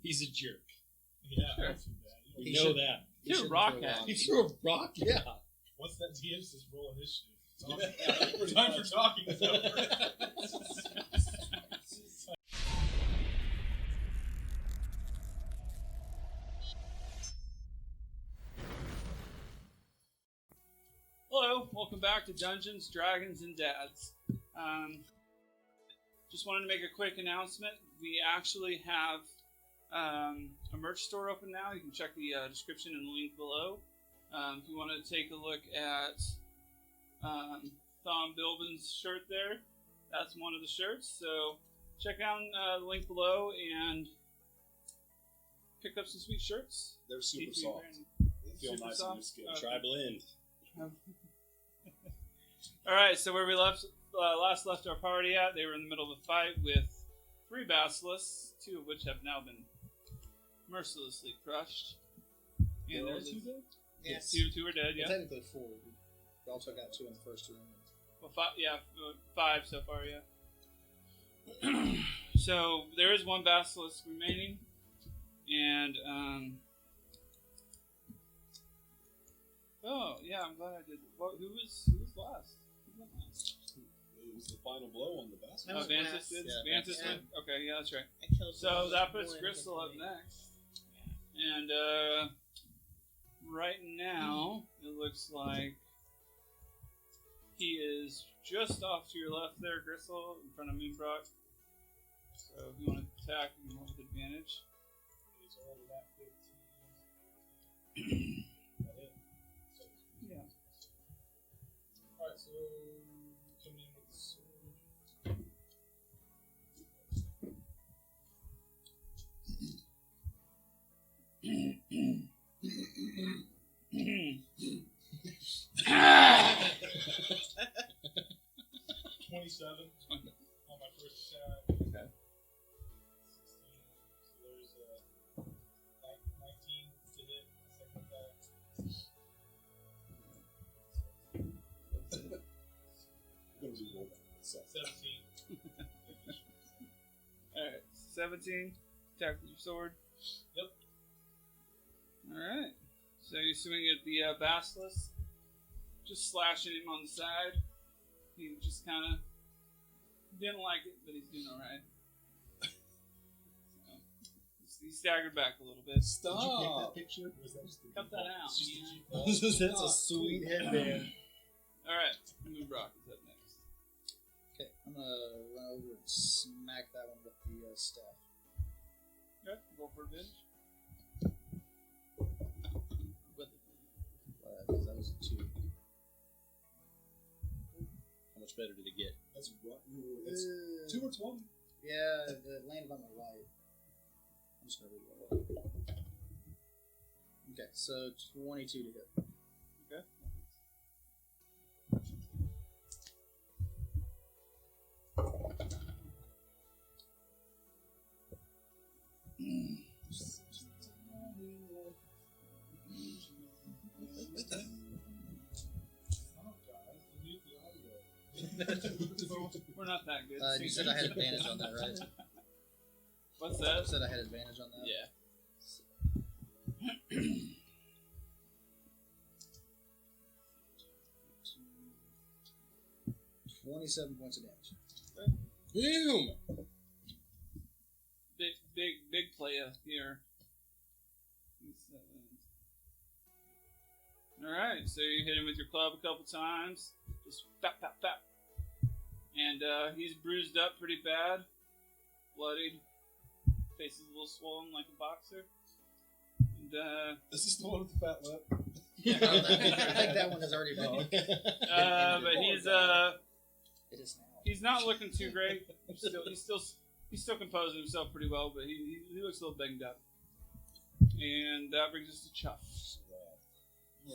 He's a jerk. Yeah, Sure. that's too bad. We know that. He threw a rock at He me. threw a rock? Yeah. Once that DM's just roll initiative. Time for talking is over. Hello, welcome back to Dungeons, Dragons, and Dads. Just wanted to make a quick announcement. We actually have a merch store open now. You can check the description in the link below. If you want to take a look at Thom Bilbin's shirt there, that's one of the shirts. So check out the link below and pick up some sweet shirts. They're super D3 soft. brand. They feel Super nice soft? on your skin. Okay. Try blend. All right, so where we last left our party at, they were in the middle of a fight with 3 basilisks, 2 of which have now been mercilessly crushed. And there's 2 dead? Yes. Two are dead, yeah. Well, technically 4. We also got 2 in the first room. Well, 5 so far, yeah. So there is 1 basilisk remaining, and oh yeah, I'm glad I did. Who was last? Who went last? It was the final blow on the basket. That was Vantis last. did. Yeah, Vantis yeah. went. Okay, yeah, that's right. I killed So one that puts one Gristle up hit next, and right now it looks like he is just off to your left there, Gristle, in front of Moonbrock. So if you want to attack, you can roll with advantage. It's all that 15. That it? Yeah. Alright, so coming in with the sword. $27 on my first attack. Okay. 16. So there's 19 to hit my second attack. What was he roll? 17. Alright, 17. Attack with your sword. Yep. Alright. So you swing at the basilisk, just slashing him on the side. He just kind of didn't like it, but he's doing alright. So, he staggered back a little bit. Stop. Did you pick that picture? Or was that just the Cut that out. It's just Yeah. a G-Ball. That's a sweet headband. Alright, Moonbrock is up next. Okay, I'm gonna run over and smack that one with the staff. Okay, roll for advantage. Because that was a 2. How much better did it get? That's what. It's Uh, 2 or 20. Yeah, it landed on my right. I'm just gonna reroll it. Okay, so 22 to hit. Okay. We're not that good. You said I had advantage on that, right? What's You that? said I had advantage on that? Yeah. 27 points of damage. Boom! Big player here. Alright, so you hit him with your club a couple times. Just fap, fap, fap. And he's bruised up pretty bad. Bloodied. Face is a little swollen like a boxer. And, This is the one with the fat lip. yeah. I think that one has already been. But he's It is now. he's not looking too great. He's still composing himself pretty well, but he looks a little banged up. And that brings us to Chuff.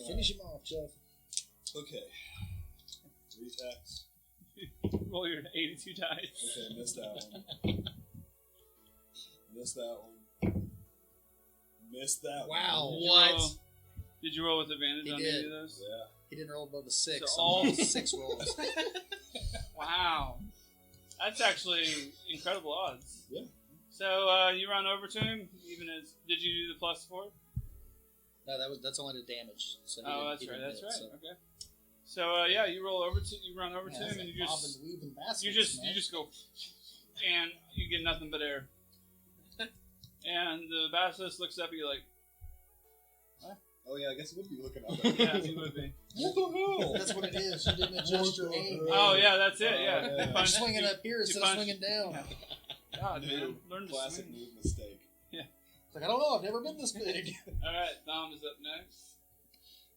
Finish him off, Jeff. Okay. 3 attacks. Roll your 82 dice. Okay, missed that one. Missed that one. Missed that Wow. one. What? Did you roll with advantage He on did. any of those? Yeah. He didn't roll above a 6. So So all- 6 rolls. Wow. That's actually incredible odds. Yeah. So you run over to him. Even as did you do the +4? No, that's only the damage. So That's right. That's right. Okay. So yeah, you run over to him, and you just go, and you get nothing but air. And the basilisk looks up at you like, Oh yeah, I guess it would be looking up. yeah, he would be. What the hell? That's what it is. You didn't adjust your aim. Oh yeah, that's it. Yeah, yeah. You're swinging up here instead of swinging down. God, man, learn to Classic swing. move mistake. It's like, I don't know. I've never been this big. All right, Dom is up next.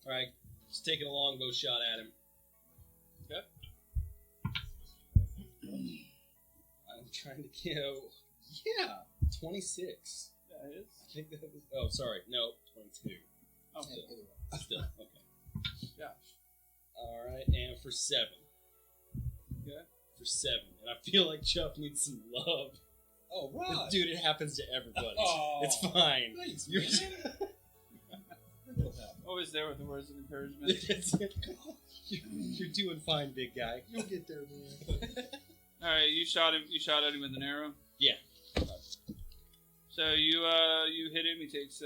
All right, just taking a longbow shot at him. Okay. I'm trying to go. Yeah, 26. That is. I think that was. Oh, sorry. No, 22. Oh, Still. Okay. gosh. All right, and for 7. Okay. For 7, and I feel like Chuck needs some love. Oh right. Dude, it happens to everybody. Oh. It's fine. Thanks, You're. Always there with the words of encouragement. You're doing fine, big guy. You'll get there, man. All right, you shot him. You shot at him with an arrow. Yeah. So you hit him. He takes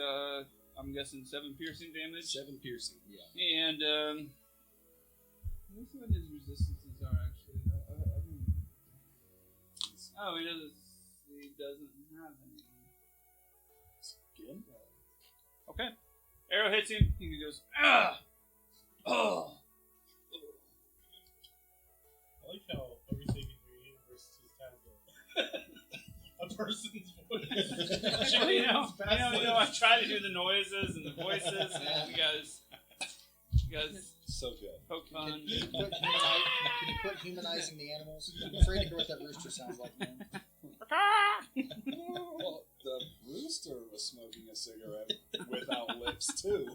I'm guessing 7 piercing damage. 7 piercing. Yeah. And let me see what his resistances are actually. I don't know. Oh, he doesn't have any. Skin? Okay. Arrow hits him. He goes, ah! Oh! I like how everything in your universe just has a person's voice. you know, I try to do the noises and the voices. And you guys So good. poke fun. Can you quit humanizing the animals? I'm afraid to hear what that rooster sounds like, man. Well, the rooster was smoking a cigarette without lips too.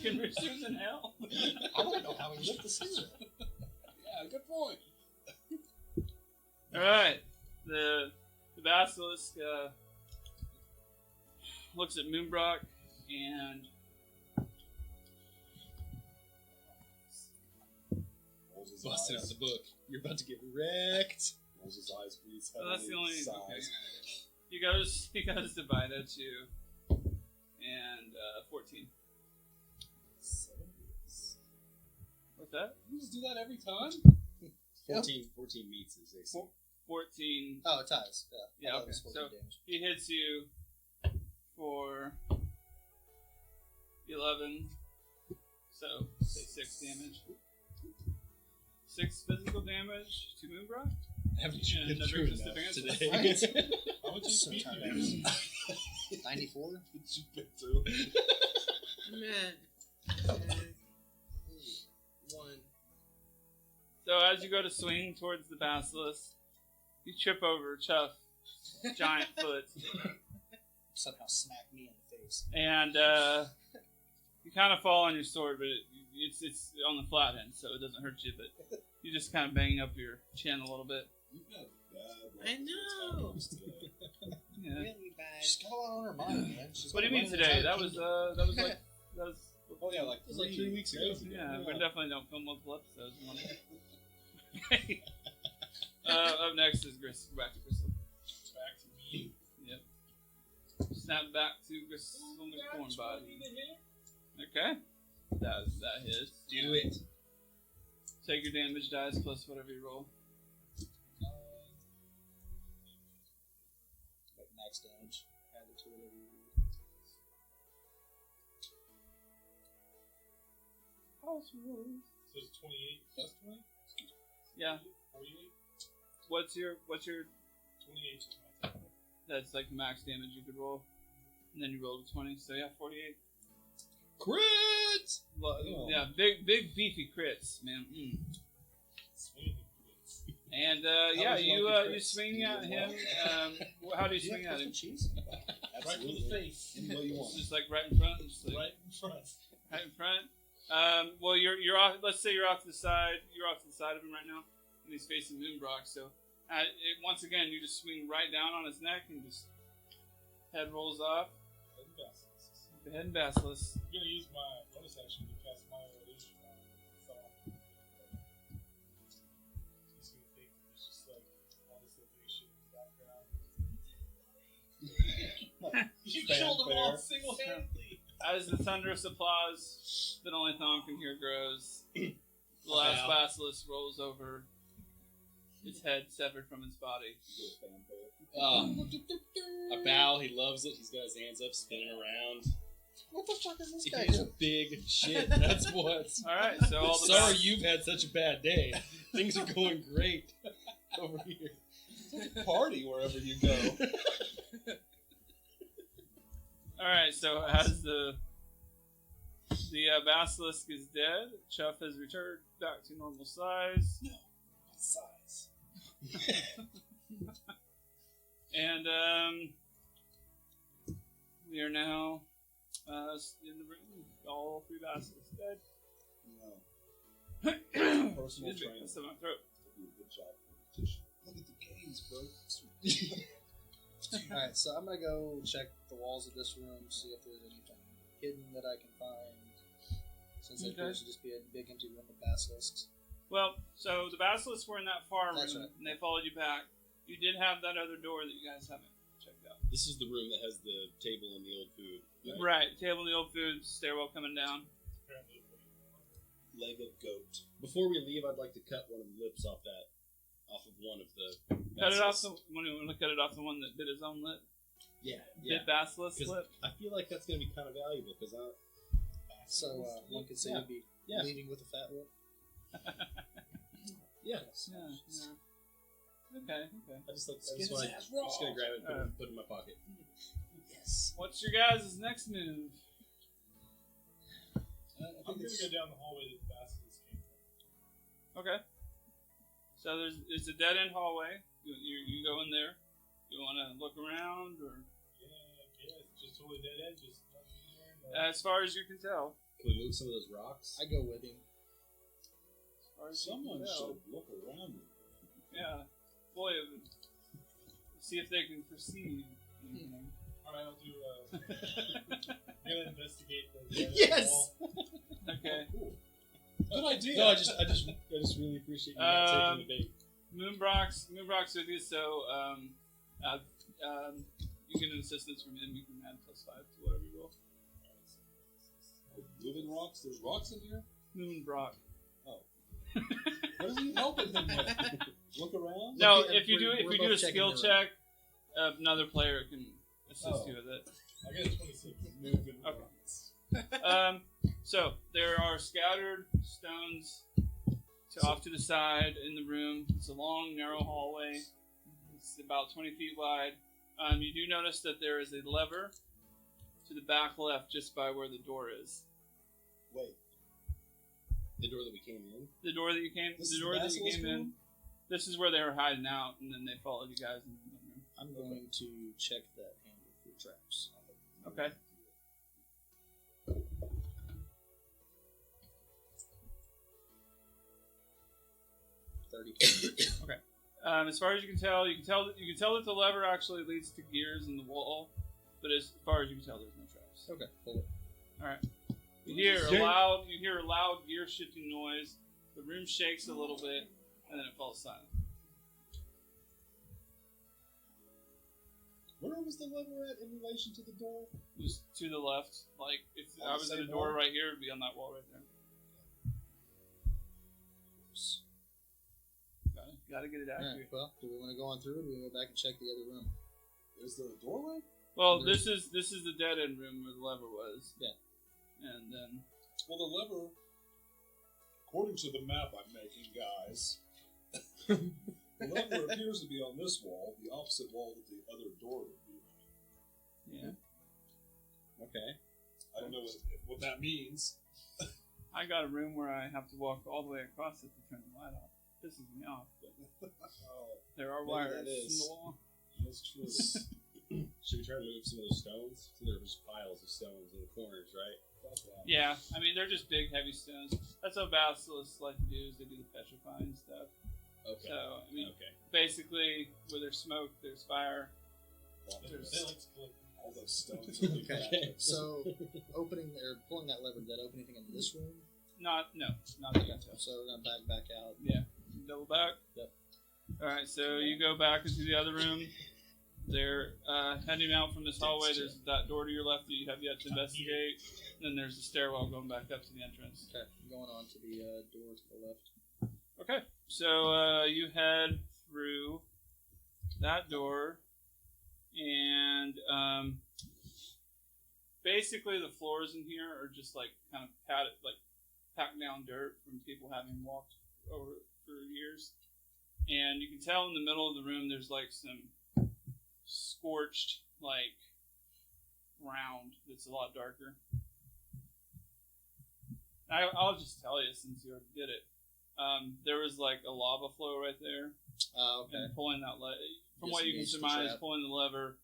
Can roosters in hell? I don't know how he lit the cigarette. Yeah, good point. All right, the basilisk looks at Moonbrock and Rolls his Busting out eyes. the book. You're about to get wrecked. Rolls his eyes, breathes Oh, that's the heavily, only- sighs. he goes to bite at you, and 14. 7 What's that? You just do that every time? 14 meets his AC. 14. Oh, it ties. Yeah, I thought it okay. was 14 So damage. he hits you for 11. So say 6 damage. 6 physical damage to Moonbrock. Haven't you Yeah, been never through just enough advanced. today? Right? How much So HP tired. do you have? 94? Did you been through? So as you go to swing towards the basilisk, you trip over Chuff's giant foot, Somehow smacked me in the face. and you kind of fall on your sword, but it's on the flat end, so it doesn't hurt you. But you just kind of bang up your chin a little bit. You've got bad I know. luck today. Yeah. Really bad. She's got a lot on her mind, man. She's What do you got mean one today? entire That was kingdom. that was. Oh yeah, like It was like 3 weeks ago. Yeah, we definitely don't film multiple episodes. Up next is Gristle. Back to Gristle. Back to me. Yep. Snap back to Gristle McCorn body. Okay. That hits. Do it. Take your damage dice plus whatever you roll. Like max damage. Add it to whatever you House rules. So it's 28 plus 20? Yeah. 48? What's your 28 is my attack. that's like the max damage you could roll. And then you rolled a 20, so yeah, 48. Crits! Yeah, big beefy crits, man. Swinging crits. And How yeah, would you you like the you crits? swing Do you at want him. How do you swing at him? cheese? Right for the face. Any way you want. Just like right in front, just like Right in front. right in front. Well, you're off. Let's say you're off to the side. You're off to the side of him right now, and he's facing Moonbrock. So, once again, you just swing right down on his neck and just head rolls off. Head basilisk. The head and basilisk. I'm gonna use my bonus action to cast my illusion on so he's gonna think it's just like all this illusion. You killed them all Fanfare. single-handedly. As the thunderous applause that only Thom can hear grows, the last Wow. basilisk rolls over, its head severed from its body. A bow. He loves it. He's got his hands up, spinning around. What the fuck is this guy He's doing? a big shit. That's what. Alright, so all the Sorry, you've had such a bad day. Things are going great over here. Party wherever you go. Alright, so as the basilisk is dead, Chuff has returned back to normal size. Size. And we are now in the room. All three basilisks dead. No. Personal Excuse me, trainer. that's in my throat. Do a good job. Look at the gaze, bro. Alright, so I'm gonna go check the walls of this room, see if there's anything hidden that I can find. Since it Okay. appears to just be a big empty room of basilisks. Well, so the basilisks were in that far room, That's right. and they followed you back. You did have that other door that you guys haven't checked out. This is the room that has the table and the old food. Right, table and the old food, stairwell coming down. Leg of goat. Before we leave, I'd like to cut one of the lips off of one of the. Cut it off basilisks. when you want to cut it off the one that bit his own lip. Yeah, Bit basilisk 'Cause lip. I feel like that's going to be kind of valuable because So one could say Yeah. you'd be Yeah. leaving with a fat lip. yeah, Yeah. Okay. I just like. Skin I'm his just ass going to raw. grab it, and put it in my pocket. Yes. What's your guys' next move? I I'm think gonna it's go down the hallway that the basilisk came from. Okay. So it's a dead end hallway. You go in there. You want to look around, or Yeah, it's just totally dead end, just nothing there. as far as you can tell. Can we move some of those rocks? I go with him. As far as Someone you can tell. should look around. Yeah. Boy, it would- see if they can perceive anything. Alright, I'll do, I'm gonna investigate the dead end Yes! wall. Okay. Cool. Good idea. No, I just really appreciate you not taking the bait. Moonbrock's with you, so you get an assistance from him. You can add +5 to whatever you roll. Moving rocks. There's rocks in here. Moonbrock. What are you helping him with? Look around. No, Looking- if you do we're a both checking skill the room. check, another player can assist you with it. I got a 26. Moving Okay. rocks. So there are scattered stones off to the side in the room. It's a long, narrow hallway. It's about 20 feet wide. You do notice that there is a lever to the back left, just by where the door is. Wait. The door that we came in. The door that you came. This the is door that you Basilisk came in. room? This is where they were hiding out, and then they followed you guys into the room. I'm going to check that handle for traps. Okay. As far as you can tell that the lever actually leads to gears in the wall, but as far as you can tell, there's no traps. Okay, pull it. All right. You hear a loud gear shifting noise. The room shakes a little bit, and then it falls silent. Where was the lever at in relation to the door? Just to the left, like if On I the was at a same door wall? right here, it'd be on that wall right there. Got to get it accurate. Alright, well, do we want to go on through or do we go back and check the other room? Is there a doorway? Well, this is the dead end room where the lever was. Yeah. And then Well, the lever, according to the map I'm making, guys, the lever appears to be on this wall, the opposite wall that the other door would be on. yeah, Okay. I don't know what that means. I got a room where I have to walk all the way across it to turn the light off. Pisses me off, but Oh, there are Maybe wires that in is. the wall. that's true. Should we try to move some of those stones? So there are just piles of stones in the corners, right? Got that. Yeah, I mean they're just big, heavy stones. That's what basilisks like to do is they do the petrifying stuff. Okay. So I mean, Okay. basically, where there's smoke, there's fire. They like to collect All those stones. Are Okay. So, opening or pulling that lever, did that open anything in this room? Not that you can tell. So we're gonna back out. Yeah. Double back. Yep. All right, so you go back into the other room. They're heading out from this hallway. There's that door to your left that you have yet to investigate. And then there's the stairwell going back up to the entrance. Okay, I'm going on to the door to the left. Okay, so you head through that door, and basically the floors in here are just like kind of packed down dirt from people having walked over for years. And you can tell in the middle of the room there's like some scorched like ground that's a lot darker. I'll just tell you since you already did it. There was like a lava flow right there. Okay. And pulling that from Just what you can engaged the surmise, trap. pulling the lever,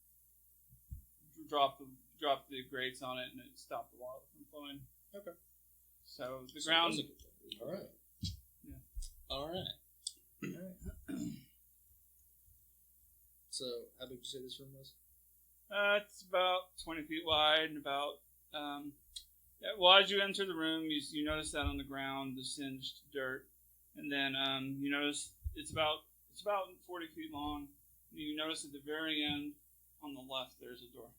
dropped the grates on it, and it stopped the lava from flowing. Okay. So the So ground. that was a good thing. All right. Yeah. All right. So, how big did you say this room was? It's about 20 feet wide and about. Well, as you enter the room, you notice that on the ground, the singed dirt, and then you notice it's about 40 feet long. And you notice at the very end, on the left, there's a door.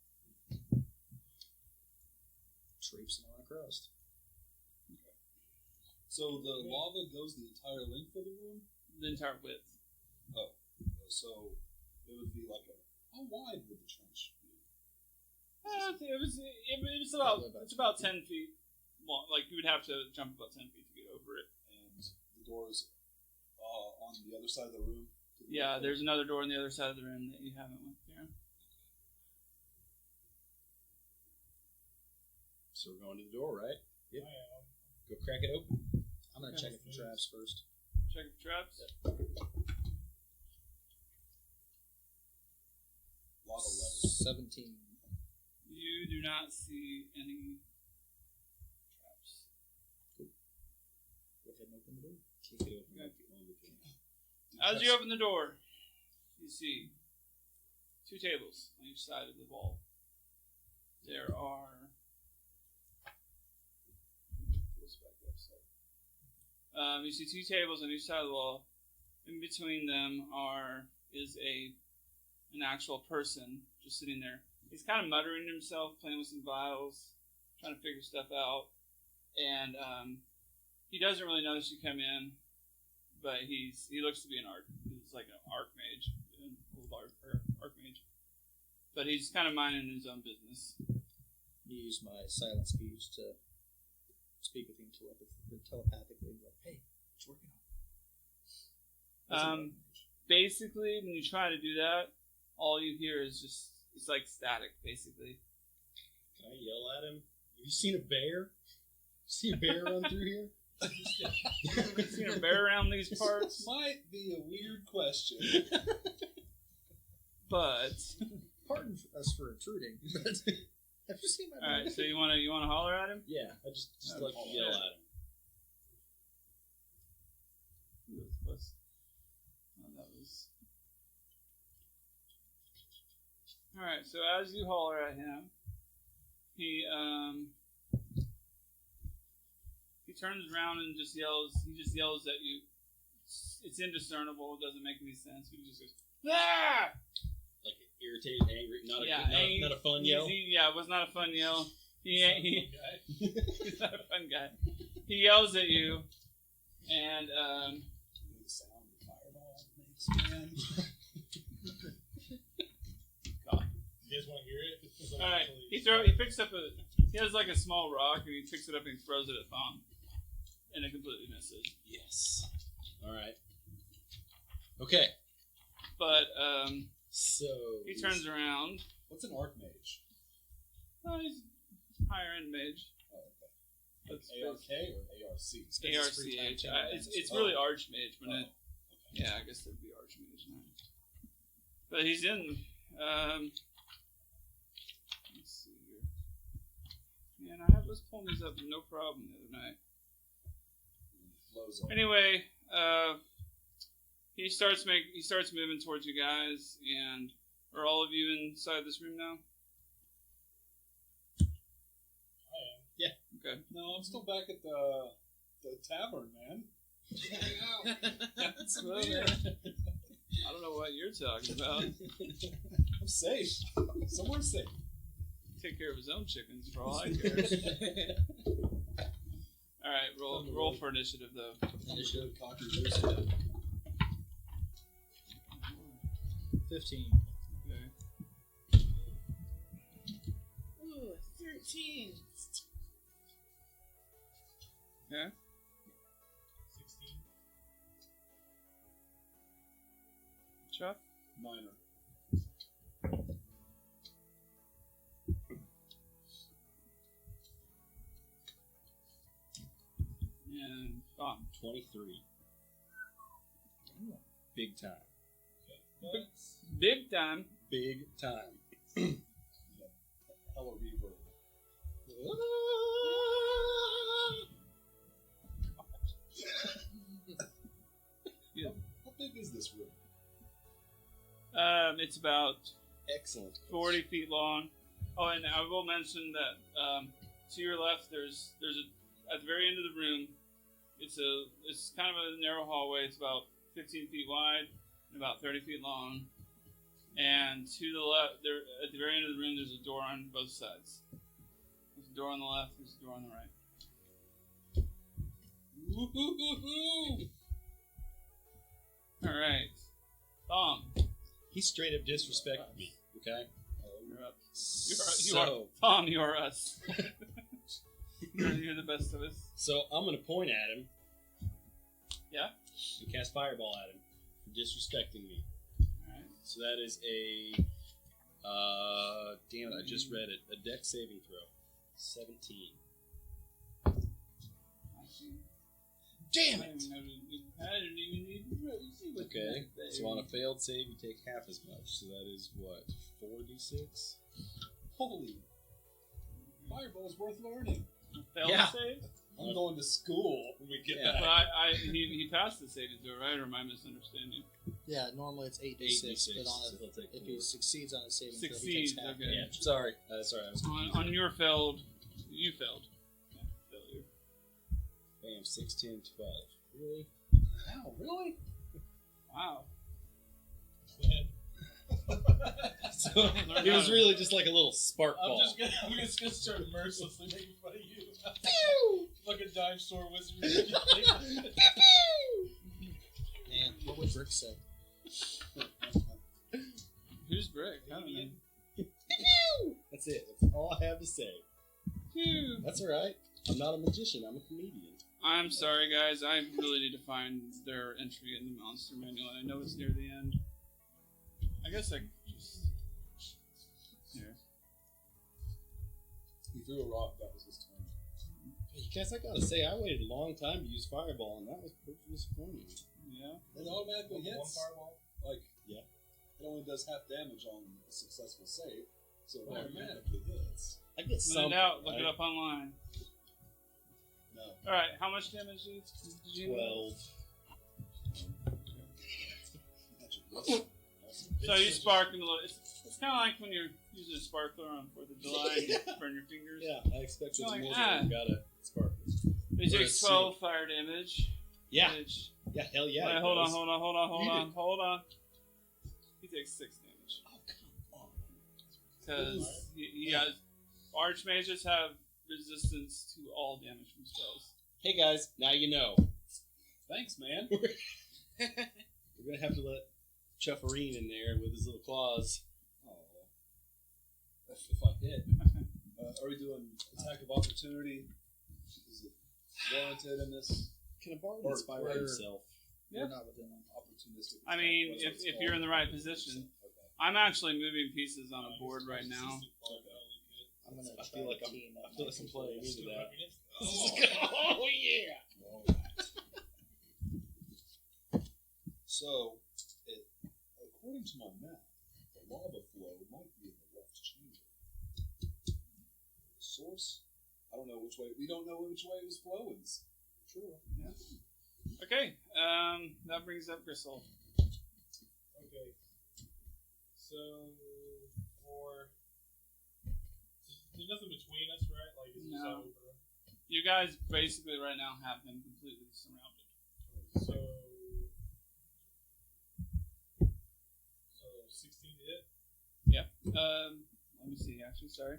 Traipsing on across. So the lava goes the entire length of the room? The entire width. So it would be like how wide would the trench be? It's about 10 feet long. Like you would have to jump about 10 feet to get over it. And the door's on the other side of the room? Yeah, there's another door on the other side of the room that you haven't went through. So we're going to the door, right? Yep. Go crack it open. I'm going to check it for traps first. Check for traps. Lava letters. 17. You do not see any traps. Go ahead and open the door. Kick it open. Okay. Like the only thing. As you open the door, you see 2 tables on each side of the wall. There are. You see 2 tables on each side of the wall. In between them is an actual person just sitting there. He's kind of muttering to himself, playing with some vials, trying to figure stuff out. And he doesn't really notice you come in, but he looks to be an he's like an archmage, an old archmage. But he's kind of minding his own business. You use my silent speech to speak with him telepathically. Like, hey, what you working on? Basically, when you try to do that, all you hear is just, it's like static, basically. Can I yell at him? Have you seen a bear? See a bear run through here? You seen a bear around these parts? Might be a weird question. But Pardon us for intruding, but have you seen my all right, so you want to holler at him? Yeah, I just like to yell at him. Ooh, that's close. Oh, that was. All right, so as you holler at him, he turns around and just yells. He just yells at you. It's indiscernible. It doesn't make any sense. He just goes, "Ah!" Like irritated, angry, not a fun yell. Yeah, it was not a fun yell. He's not a fun guy. He yells at you, and The sound the fireball makes, man. You guys want to hear it? all right, he picks up he has like a small rock, and he picks it up and he throws it at Thom, and it completely misses. Yes. All right. Okay. But So he turns around. What's an archmage? Oh, he's higher end mage. Oh, okay. That's ARK or ARC? ARCH. It's Oh. really archmage, but Okay. yeah, I guess that'd be archmage now. But he's in. Let's see here. Man, I was pulling these up with no problem the other night. Flows on. Anyway, he starts moving towards you guys, and are all of you inside this room now? I am. Okay. No, I'm still back at the tavern, man. That's weird. I don't know what you're talking about. I'm I'm safe. Somewhere safe. Take care of his own chickens for all I care. All right, roll for initiative though. Initiative, cocky loose. 15. Okay. Ooh, 13. Okay. 16. Chuck. Minor. And Bob. 23. Big time. Big time. Big time. Hella reverb. Yeah. How big is this room? It's about Excellent. 40 feet long. Oh, and I will mention that to your left, there's at the very end of the room. It's kind of a narrow hallway. It's about 15 feet wide and about 30 feet long. And to the left, there at the very end of the room, there's a door on both sides. There's a door on the left. There's a door on the right. Woo-hoo-hoo-hoo. All right, Tom, He straight up disrespected me. Okay. you're up. So You are us. you're the best of us. So I'm gonna point at him. Yeah. And cast fireball at him for disrespecting me. All right. So that is a damn it, I just read it. A dex saving throw. 17. Damn it! I didn't even need to see what Okay. that So on a failed save, you take half as much. So that is what? 4d6? Holy. Fireball's worth learning. failed Yeah. save. I'm going to school when we get Yeah. But back. he passed the saving throw, right? Or am I misunderstanding? Yeah, normally it's 8d6, 8d6. but on So he'll take if 4. he succeeds on a saving throw, he Succeeds. takes half. Okay. Yeah, sorry. Sorry, I was confused. On your failed, you failed. Yeah, failure. Bam, 6, 10, 12. Really? Wow, really? Wow. So it was really just like a little spark I'm ball. just gonna start mercilessly making fun of you. Like a dime store wizard. Man, what would Brick say? Who's Brick? I don't know. That's it. That's all I have to say. Phew. That's all right. I'm not a magician. I'm a comedian. I'm sorry, guys. I really need to find their entry in the monster manual. I know it's near the end. I guess I could just. Here. He threw a rock, that was his turn. You guys, I gotta say, I waited a long time to use fireball, and that was pretty disappointing. Yeah. It automatically One hits. fireball. Like, Yeah. it only does half damage on a successful save, so it Oh, automatically hits. I get Look something. it out. Look right? it up online. No. All right. How much damage did you? 12. So you spark in a little. It's kind of like when you're using a sparkler on 4th of July and you burn your fingers. Yeah, I expected You're like, more ah. than got a sparkle. He Or takes a 12 fire damage. Yeah, Which, yeah, hell yeah. wait, it hold does. on. He takes 6 damage. Oh, come on. Because he has. Archmages have resistance to all damage from spells. Hey guys, now you know. Thanks, man. We're gonna have to let Chuffarine in there with his little claws. Oh. If I hit. Are we doing attack of opportunity? Is it warranted in this? Can a bard Or inspire where- himself? Yeah. We're not within them. Opportunistic. I mean, What's it if called? you're in the right position. Okay. I'm actually moving pieces on a board right now. I'm gonna I try feel like to I'm team up. playing into that. Oh, yeah! Alright. So, according to my map, the lava flow might be in the left chamber. The source? I don't know which way. We don't know which way it was flowing. True. Yeah. Okay. That brings up Gristle. Okay. So, there's nothing between us, right? Like, it's just No. all over. You guys basically right now have him completely surrounded. So 16 to hit. Let me see. Actually, sorry.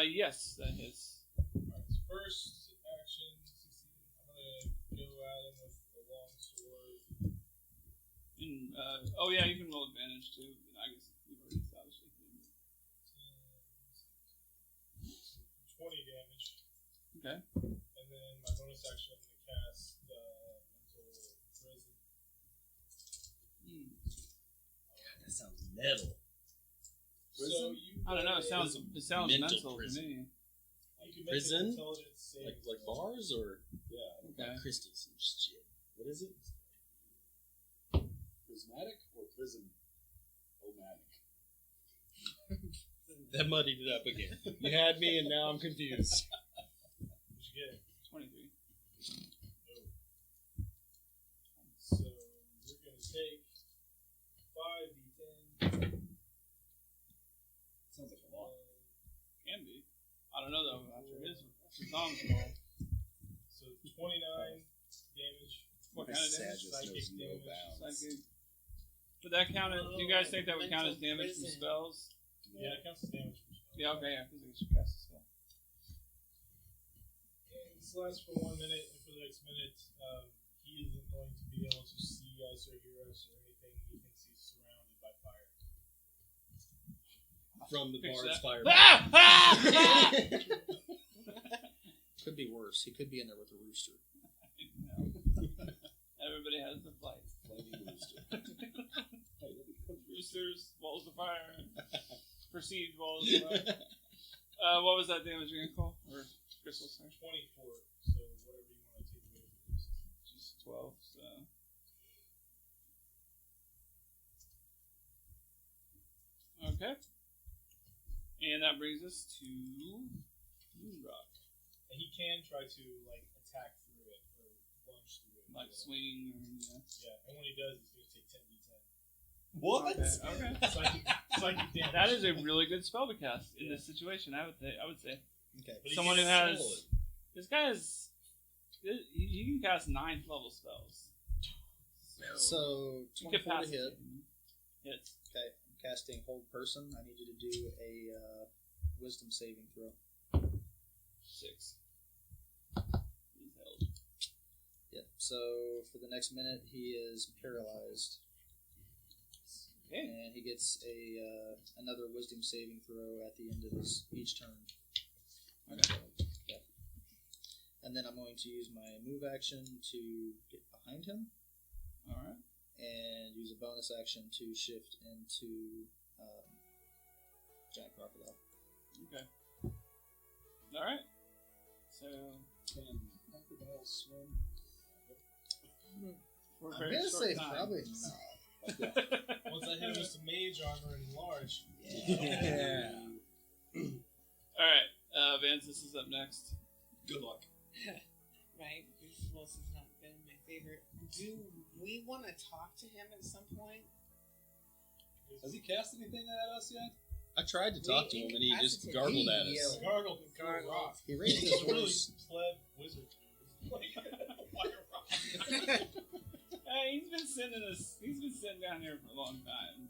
Yes, that hits. Alright, so first action, 16. I'm gonna go at him with the long sword. And, oh yeah, you can roll advantage too. I guess we've already established it. 20 damage. Okay. And then my bonus action, I'm gonna cast mental prison. That sounds metal. So you I don't know. It sounds Mental mental prison. to me. You can make Prison? an intelligence saving Like throw. bars or Yeah. Okay. like crystals and shit. What is it? Prismatic or prison-o-matic? That muddied it up again. You had me, and now I'm confused. What'd you get? 23. So you're gonna take 5d10. Sounds like a lot. Can be. I don't know though. After Dom's roll. So 29 damage. What kind of damage? Psychic damage. Psychic. Would that count as, do you guys think that would count as damage from Prison. spells? Yeah, it counts as damage for spells. Yeah, okay, yeah, because I should cast a spell. And this lasts for 1 minute, and for the next minute, he isn't going to be able to see us or hear us or anything. He thinks he's surrounded by fire. From the Fix bard's that. fire. Ah! Ah! Ah! Could be worse. He could be in there with a rooster. Everybody has the flight. Flaming rooster. Roosters, walls of fire, perceived walls of fire. What was that damage again, Cole? Or Crystal, sorry? 24, so whatever you want to take away from this. Just 12, so. Okay. And that brings us to Moonrock. And he can try to, like, attack through it or lunge through it. Like swing or Yeah, and when he does, he's going to take 10d10. What? Okay. Psychic damage. That is a really good spell to cast in this situation. I would say. Okay. But he Someone who can't has solid. this guy is he can cast 9th level spells. So You could 24 to pass hit. Hits. Okay. I'm casting hold person. I need you to do a wisdom saving throw. 6. He's held. Yep. So for the next minute, he is paralyzed, Okay. and he gets a another wisdom saving throw at the end of each turn. Okay. Yep. And then I'm going to use my move action to get behind him, All right. and use a bonus action to shift into giant crocodile. Okay. All right. So Can crocodiles swim? for a I'm very gonna short say time. probably not. Once I hit him with some mage armor and large. Yeah. All right. Vance, this is up next. Good luck. Right, Bruce Wilson's not been my favorite. Do we want to talk to him at some point? Has he cast anything at us yet? I tried to talk to him, and he just Incapacitated. gargled at He us. Gargled and Gargled. rock. He raised It's his a really voice. pleb wizard. Like, fire rock. Hey, he's been sitting down here for a long time,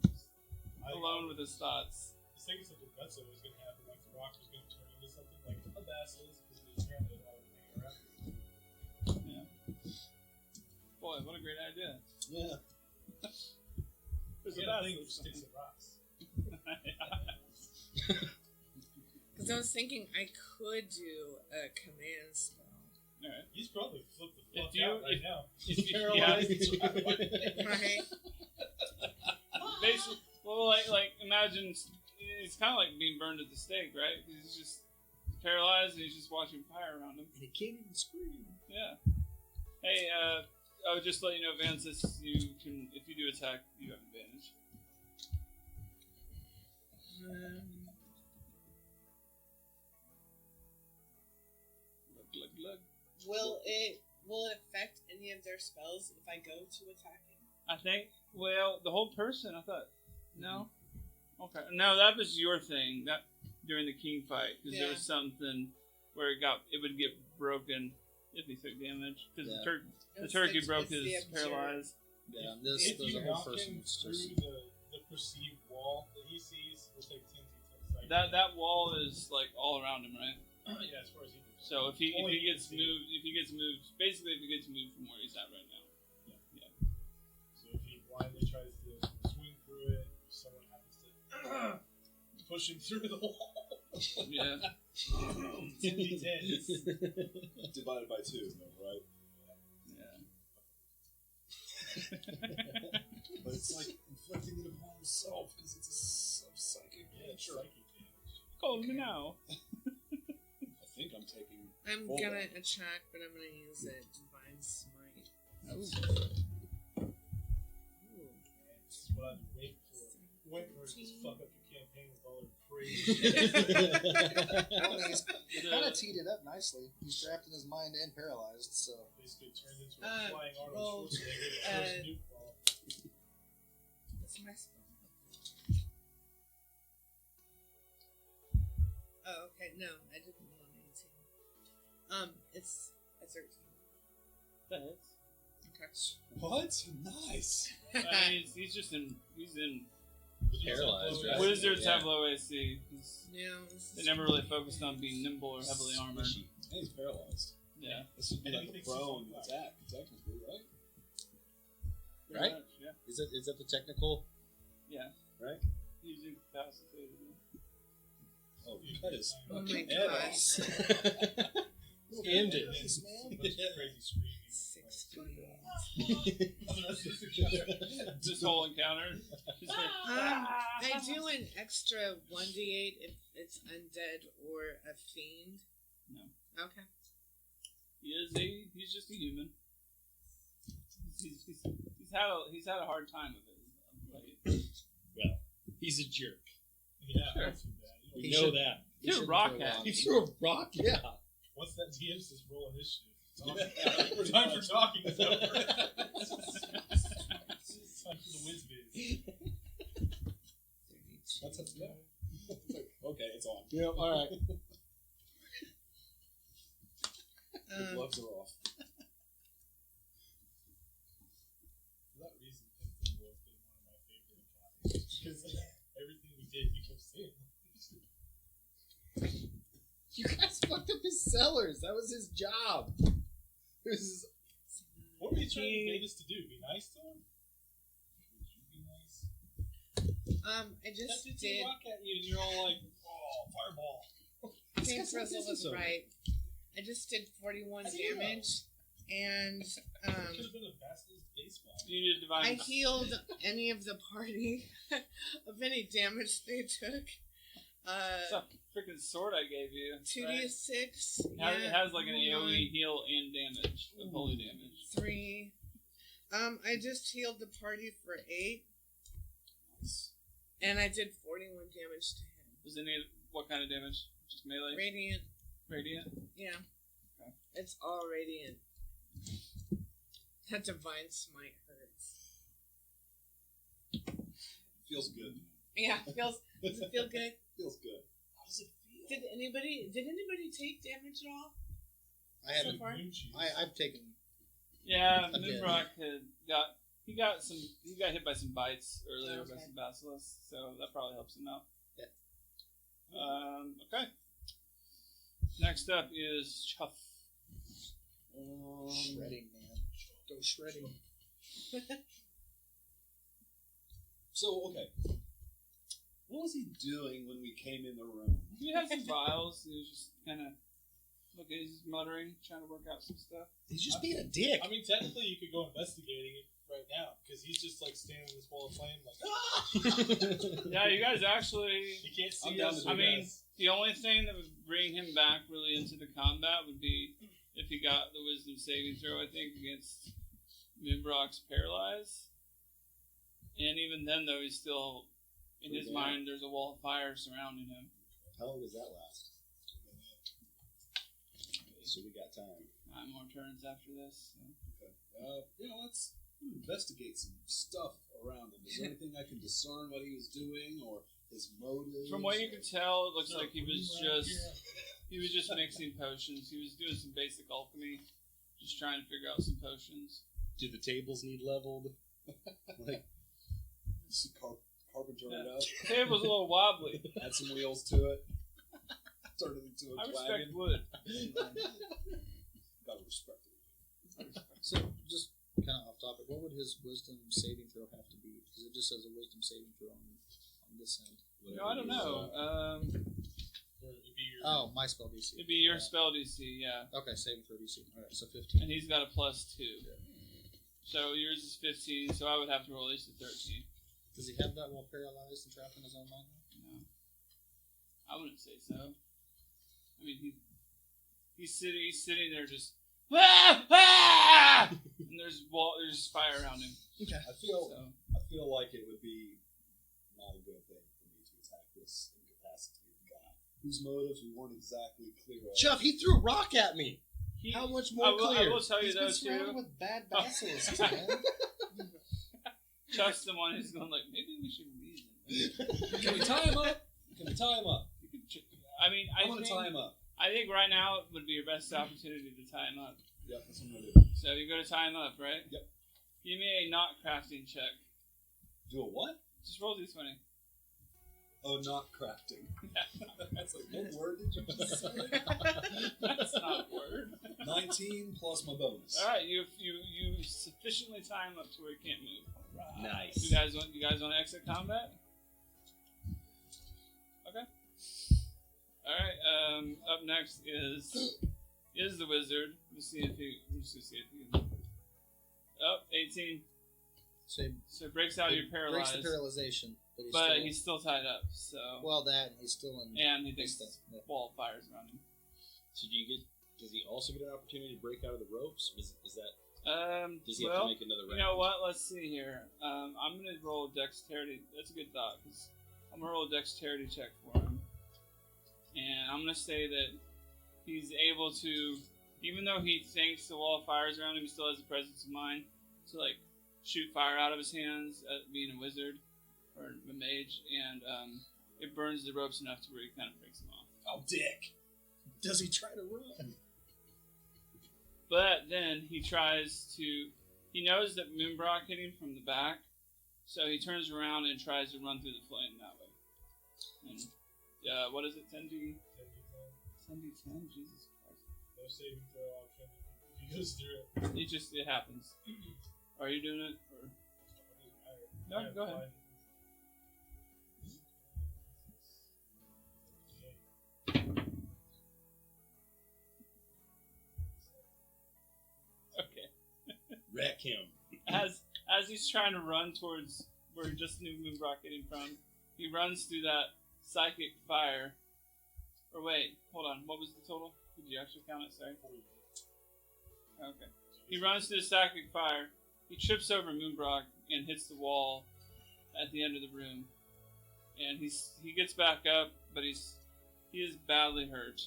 alone with his thoughts. I was thinking something nutso was going to happen, like the rock was going to turn into something like a basilisk because it was apparently all hanging around. Yeah. Boy, what a great idea. Yeah. There's Yeah, a I think it was basilisk. sticks and rocks. Because I was thinking I could do a command spell. All right. He's probably flipped the fuck you- out right if- now. if He's you- paralyzed. Right? Basically, well, like imagine it's kind of like being burned at the stake, right? He's just paralyzed and he's just watching fire around him. And he can't even scream. Yeah. Hey, I would just let you know, Vance, if you do attack, you have advantage. Glug, glug, glug. Will it affect any of their spells if I go to attack him? I think. Well, the whole person. I thought. No. Okay. No, that was your thing. That during the king fight because there Yeah. was something where it would get broken if he took damage because Yeah. the It's turkey the- broke it's the his observer. paralyzed. Yeah, and this If there's you a whole knock person him that's through just the perceived wall that he he sees, he'll take TNT psychic. That wall is like all around him, right? Yeah, as far as he can. So if he Only gets he can see. moved, basically if he gets moved from where he's at right now. So if he blindly tries to swing through it, if someone happens to push him through the wall. Yeah. 10d10s. Divided by 2, though, right? Yeah. But it's like inflicting it upon himself because it's a psychic Yeah, nature. psychic damage. Call me now. I think I'm taking. I'm Hold gonna on. attack, but I'm gonna use a divine smite. That's what I've been waiting for. Waiting for her to just fuck up your campaign with all her crazy shit. Well, he's kind of teed it up nicely. He's trapped in his mind and paralyzed, so. Basically turned into a flying roll, Arnold Schwarzenegger the first nuke ball. What's my spell? Oh, okay. No, I didn't roll an 18. It's a 13. That hits. Okay. What? Nice. He's just in. He's in. Paralyzed, right? Wizards Yeah. have low AC. 'Cause Yeah. they never really focused on being nimble or heavily armored. Squishy. And he's paralyzed. Yeah. This would be And like he a thinks he's prone on fire. attack, technically, right? Pretty Right? much, yeah. Is that the technical? Yeah. Right? He's incapacitated. Oh, that is Oh my fucking gosh. End it. Bunch of crazy screaming. 16. This whole encounter. Just like, I do an extra 1d8 if it's undead or a fiend. No. Okay. he's just a human. He's had a hard time of it. Well, he's a jerk. Yeah, Sure. that's too bad. You We know, know that. He threw a rock at He me. threw a rock? Yeah. once that DM says roll initiative, Yeah. time for talking is over. It's time for the whiz biz. 32. That's yeah. Okay, it's on. Yeah, alright. The gloves are off. For that reason, Pinfin War has been one of my favorite encounters. Because everything we did, you kept saying. You guys fucked up his cellars. That was his job. It was What were you trying to get us to do? Be nice to him? Would you be nice? I just That did. rock at you and you're all like, oh, fireball. King got some Frizzle was business right. I just did 41 How do you know? damage, and It could have been a Bastards baseball. You need a divine. I healed any of the party of any damage they took. It's a freaking sword I gave you. 2d6. It has like an hold on. AoE heal and damage, of holy damage. 3. I just healed the party for 8, and I did 41 damage to him. Was what kind of damage? Just melee? Radiant, Radiant? yeah. Okay. It's all radiant. That divine smite hurts. Feels good. Yeah, does it feel good? Feels good. How does it feel? Did anybody take damage at all? I haven't. So far? I've taken. Yeah, I did. Moonbrock he got hit by some bites earlier by Okay. some basilisks, so that probably helps him out. Yeah. Okay. Next up is Chuff. Shredding, man. Go shredding. So, okay. What was he doing when we came in the room? He had some vials. He was just kind of he's muttering, trying to work out some stuff. He's just being a dick. I mean, technically, you could go investigating it right now because he's just like standing in this wall of flame, like, Yeah, you guys actually. he can't I'm see down us. to I do mean, the only thing that would bring him back really into the combat would be if he got the wisdom saving throw, I think, against Moonbrock's paralyzed. And even then, though, he's still, in his mind, there's a wall of fire surrounding him. How long does that last? So we got time. 9 more turns after this. So. Let's investigate some stuff around him. Is there anything I can discern what he was doing or his motives? From what you can tell, it looks like he was just mixing potions. He was doing some basic alchemy, just trying to figure out some potions. Do the tables need leveled? Like, Just Harbinger Yeah. it up. The table's a little wobbly. Add some wheels to it. Turn it into a I respect wagon. wood. Gotta respect it. So, just kind of off topic, what would his wisdom saving throw have to be? Because it just says a wisdom saving throw on this end. No, I don't know. Or it'd be your Oh, my spell DC. It'd be your spell DC, yeah. Okay, saving throw DC. Alright, so 15. And he's got a +2. So yours is 15, so I would have to roll at least a 13. Does he have that while paralyzed and trapped in his own mind? No. I wouldn't say so. I mean, he's sitting there just, and there's fire around him. Okay. I feel So, like it would be not a good thing for me to attack this incapacitated guy, whose motives we weren't exactly clear of. Jeff, he threw a rock at me. he, How much more I will clear? tell you He's been though surrounded too. with bad basilisks, man. Chuck's the one who's going like, maybe we should reason. Can we tie him up? Can we tie him up? You could I mean, I want to tie him up. I think right now would be your best opportunity to tie him up. Yep, that's what I'm gonna do. So you go to tie him up, right? Yep. Give me a knot crafting check. Do a what? Just roll d20. Oh, not crafting. That's like, what word did you just say? That's not a word. 19 plus my bonus. All right, you sufficiently tie him up to where he can't move. Nice. You guys want to exit combat? Okay. All right. Up next is the wizard. Let's see if he can. Oh, 18. So So it breaks out of your breaks paralyzed, the paralyzation, but he's still tied up. So well, that and he's still in. and he thinks Makes sense, yeah. wall of fires around him. So does he also get an opportunity to break out of the ropes? Is that, does he have Well, to make another round? you know what? Let's see here. I'm gonna roll a dexterity. That's a good thought, because I'm gonna roll a dexterity check for him, and I'm gonna say that he's able to, even though he thinks the wall of fire is around him, he still has the presence of mind to like shoot fire out of his hands, being a wizard or a mage, and it burns the ropes enough to where he kind of breaks them off. Oh, dick. Does he try to run? But then he tries to. He knows that Moonbrock hit him from the back, so he turns around and tries to run through the flame that way. And what is it? 10d10? 10d10? Jesus Christ! no saving throw option if he goes through it. It happens. Are you doing it? Or? It doesn't matter. No, I have go ahead. fine. Okay. Wreck him. As he's trying to run towards where he just knew Moonbrock hit him from, he runs through that psychic fire. Or wait, hold on. What was the total? Did you actually count it? Sorry. Okay. He runs through the psychic fire. He trips over Moonbrock and hits the wall at the end of the room. And he gets back up, but he is badly hurt.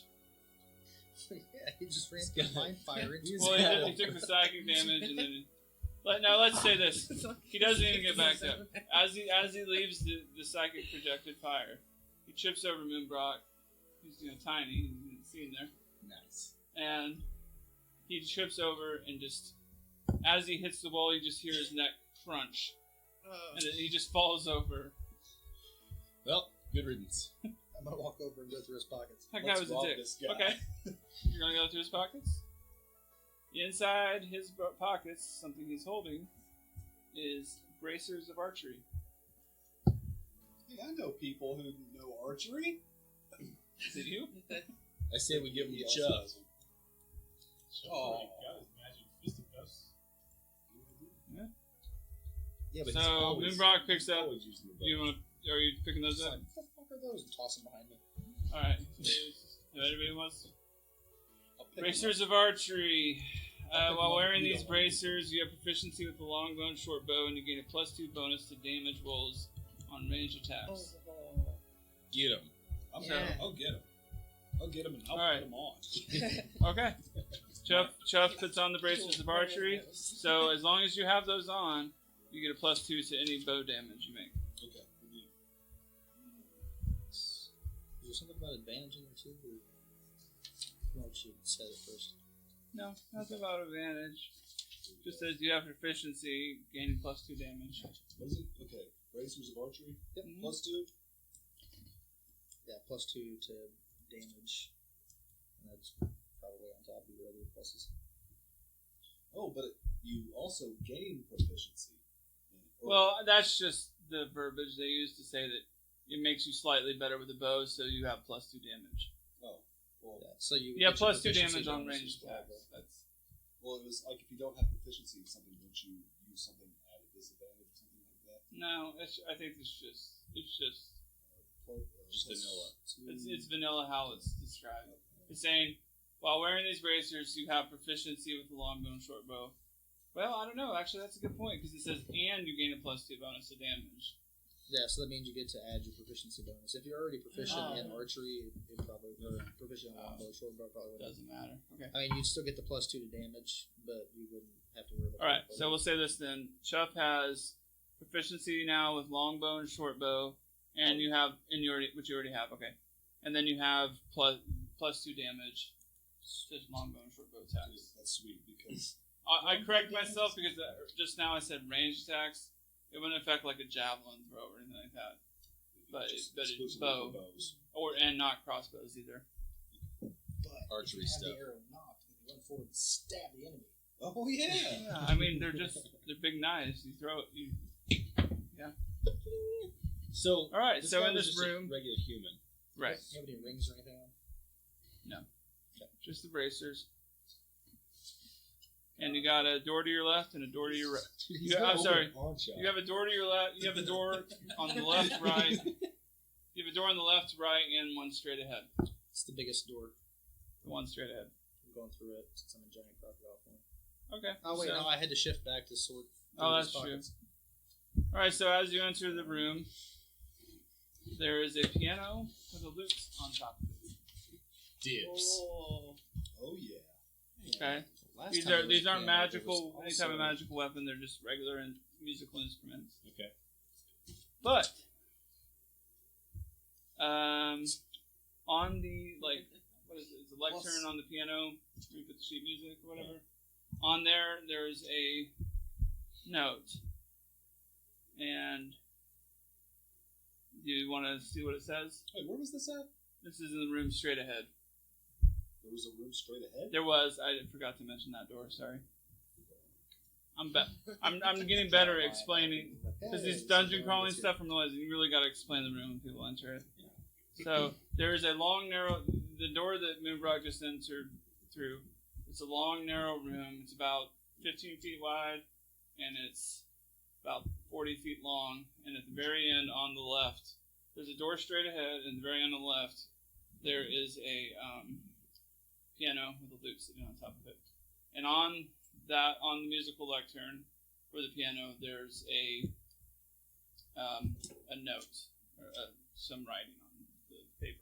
Yeah, he just ran through mind fire into his Well, head. he took the psychic damage, and then. Let's say this. He doesn't even get back up. As he leaves the psychic projected fire, he trips over Moonbrock. He's tiny, you can see him there. Nice. And he trips over and just, as he hits the wall, you just hear his neck crunch, and then he just falls over. Well, good riddance. I'm gonna walk over and go through his pockets. That guy was a rob dick. this guy. Okay, you're gonna go through his pockets. Inside his pockets, something he's holding is bracers of archery. Hey, I know people who know archery. Is it you? I say we give him He the also chub. has one. Oh, he got his magic fisticuffs. Yeah, but So he's always, Moonbrock picks up. always using the You bow. are you picking those It's up? like, what the fuck are those? And toss them behind me. All right. Everybody wants I'll pick him bracers of archery. I'll pick While them up wearing if you these don't want bracers, you have proficiency with the longbow and short bow, and you gain a +2 bonus to damage rolls on ranged attacks. Get him. up. Yeah. I'll get him. I'll get him and I'll Alright. put him on. Okay. Chuff puts on the bracers of archery. So as long as you have those on, you get a +2 to any bow damage you make. Okay. Is there something about advantage in there too? Or no, she said it first. No, nothing about advantage. Just says you have proficiency, gaining +2 damage. What is it? Okay. Bracers of archery? Yep. Mhm. +2? Yeah, +2 to damage. And that's probably on top of your other pluses. Oh, but you also gain proficiency. Well, that's just the verbiage they use to say that it makes you slightly better with a bow, so you have +2 damage. Oh, well, Yeah, so you Yeah, get your +2 proficiency damage on bonus ranged as well, attacks. That's well, it was like if you don't have proficiency in something, don't you use something at a disadvantage or something like that? no. I think it's just Just vanilla. it's vanilla how it's described. It's saying while wearing these bracers, you have proficiency with the longbow and short bow. Well, I don't know. Actually, that's a good point because it says and you gain a +2 bonus to damage. Yeah, so that means you get to add your proficiency bonus. If you're already proficient Oh. in archery, it probably or proficient in longbow, short bow probably wouldn't. Doesn't matter. Okay. I mean, you'd still get the +2 to damage, but you wouldn't have to worry about. All right. that. So we'll say this then. Chuff has proficiency now with longbow and short bow, and you have which you already have. Okay. And then you have +2 damage to longbow and short bow attacks. That's sweet because I correct myself because just now I said ranged attacks. It wouldn't affect like a javelin throw or anything like that, but it's exclusively bow for bows. and not crossbows either. But Archery have stuff. the arrow knocked, and you run forward and stab the enemy. Oh yeah. Yeah, I mean they're big knives. You throw it. So, All right. this So guy in was this just a room, regular human. right? Do you have any rings or anything on? Just the bracers. And you got a door to your left and a door to your right. He's I'm gonna open sorry. a pawn shop. You have a door to your left. You have a door on the left, right. You have a door on the left, right, and one straight ahead. It's the biggest door. The one straight ahead. I'm going through it since I'm a giant crocodile form. Okay. Oh wait, so- no, I had to shift back to sort. Oh, through that's his true. pockets. All right. So as you enter the room, there is a piano with a lute on top of it. Dibs. Oh. Oh yeah. Okay. Last These time it was aren't piano, there magical. was Any type of also- magical weapon. They're just regular and musical instruments. Okay. But on the what is it? It's a lectern on the piano. Where you put the sheet music or whatever. On there is a note. And do you want to see what it says? Wait, where was this at? This is in the room straight ahead. There was a room straight ahead. There was. I forgot to mention that door. Sorry. I'm getting better at explaining because these dungeon crawling stuff from noise. You really got to explain the room when people enter it. So there is a long, narrow. The door that Moonbrook just entered through. It's a long, narrow room. It's about 15 feet wide, and it's about 40 feet long. And at the very end, on the left, there's a door straight ahead, and at the very end on the left, there is a piano with a lute sitting on top of it. And on the musical lectern for the piano, there's a note or some writing on the paper.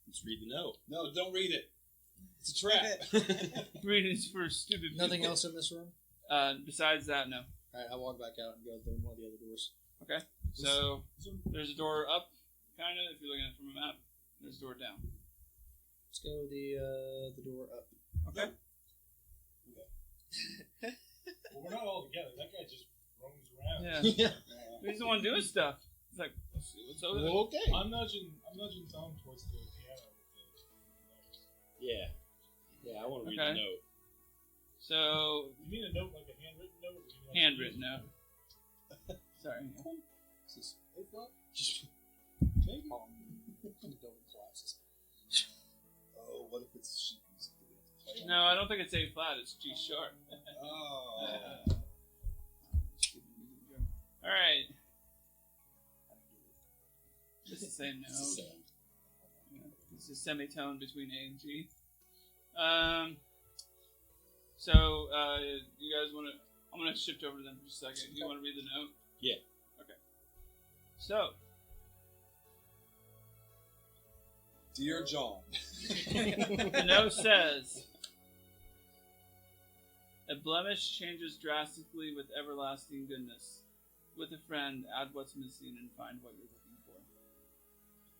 Let's read the note. No, don't read it. It's a trap. Readings for stupid people. Nothing else in this room. Besides that, no. Alright, I walk back out and go through one of the other doors. Okay. So there's a door up, kind of, if you're looking at it from a map. There's a door down. Let's go the door up. Okay. Well, we're not all together. That guy just roams around. Yeah. He's the one doing stuff. He's like, let's see what's over there. Okay. I'm nudging Tom towards the piano. Yeah. Yeah, I want to read Okay. the note. So, You mean a note like a handwritten note? Or do you mean like handwritten note. Sorry. Is this A flat? Maybe. Double collapses. Oh, what if it's sheet music that we have to play on? No, I don't think it's A flat. It's G sharp. Oh. All right. It's the same note. Yeah, it's a semitone between A and G. So, you guys want to? I'm going to shift over to them for a second. You want to read the note? Yeah. Okay. So, Dear John. the note says, "A blemish changes drastically with everlasting goodness. With a friend, add what's missing and find what you're looking for."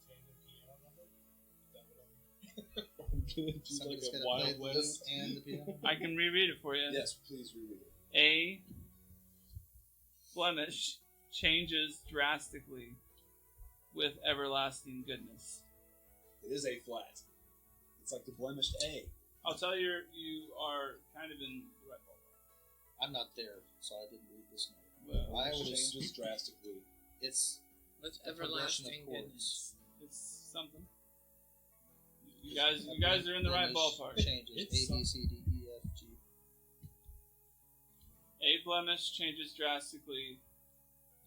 tandem piano number? Is that what I'm Do Somebody's like a gonna Wild play West. this and the piano. I can reread it for you. Yes, please reread it. A blemish changes drastically with everlasting goodness. It is A flat. It's like the blemished A. I'll tell you, you are kind of in the right ballpark. I'm not there, so I didn't read this note. Well, I It was. changes drastically. It's With the progression of everlasting chords. goodness. It's something. You guys are in the right ballpark. Changes It's A B C D E F G. A blemish changes drastically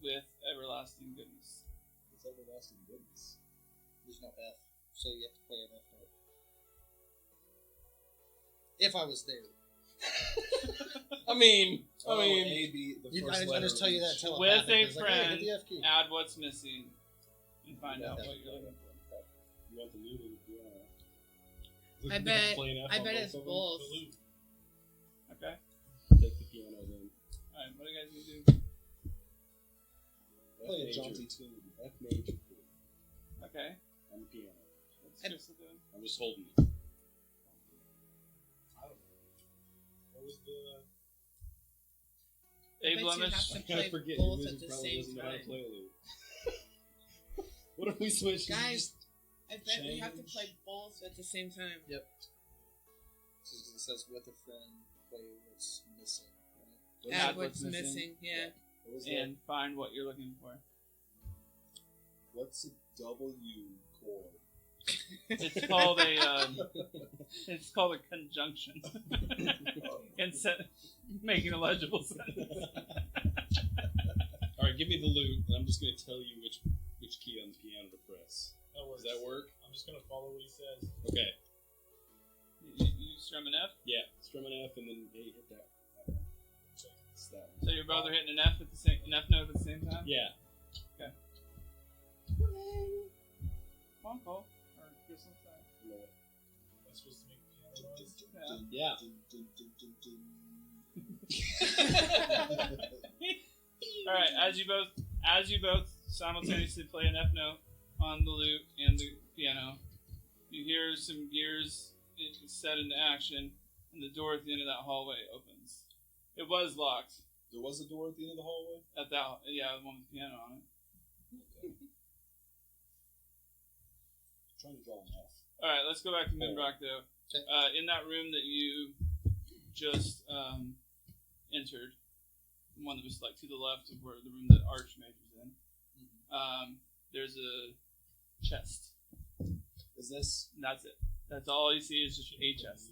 with everlasting goodness. It's everlasting goodness. There's no F, so you have to play an F note. If I was there, I mean, A, B, the I first just letter tell you of that each. telepathically. With a It's like, hey, friend, hit the F key. add what's missing and find out what you're looking for. you want the loot or the piano? I bet it's both. The loot. Okay. Take the piano then. Alright, what are you guys gonna do? Play a F jaunty major. tune. F major chord Okay. on the piano. What's And- Crystal doing? I'm just holding it. I don't know. What was the? I A bet blemish. you have to I play forget. both Wizard at the probably same doesn't know how to time. play a lute. What if we switch? Guys, I bet we have to Change. play both at the same time. Yep. It says with a friend, play what's missing. Right? Add Add what's missing. Yeah. What was that? And find what you're looking for. What's a W chord? It's called a it's called a conjunction. Instead making a legible sentence. All right, give me the loot, and I'm just going to tell you which key on the piano to press. That works. Does that work? I'm just gonna follow what he says. Okay. You strum an F? Yeah. Strum an F and then A, hit that. It's that one. So your brother hitting an F at the same an F note at the same time? Yeah. Phone call. Or Crystal, sorry. No. I'm supposed to make piano noise. Yeah. Alright, as you both simultaneously play an F note on the lute and the piano, you hear some gears set into action, and the door at the end of that hallway opens. It was locked There was a door at the end of the hallway? at that, yeah, the one with the piano on it. Trying to draw an F. Alright, let's go back to Moonbrock though. Okay. In that room that you just entered, the one that was like to the left of where the room that Archmage's in, there's a chest. Is this? And that's it. That's all you see is just a chest.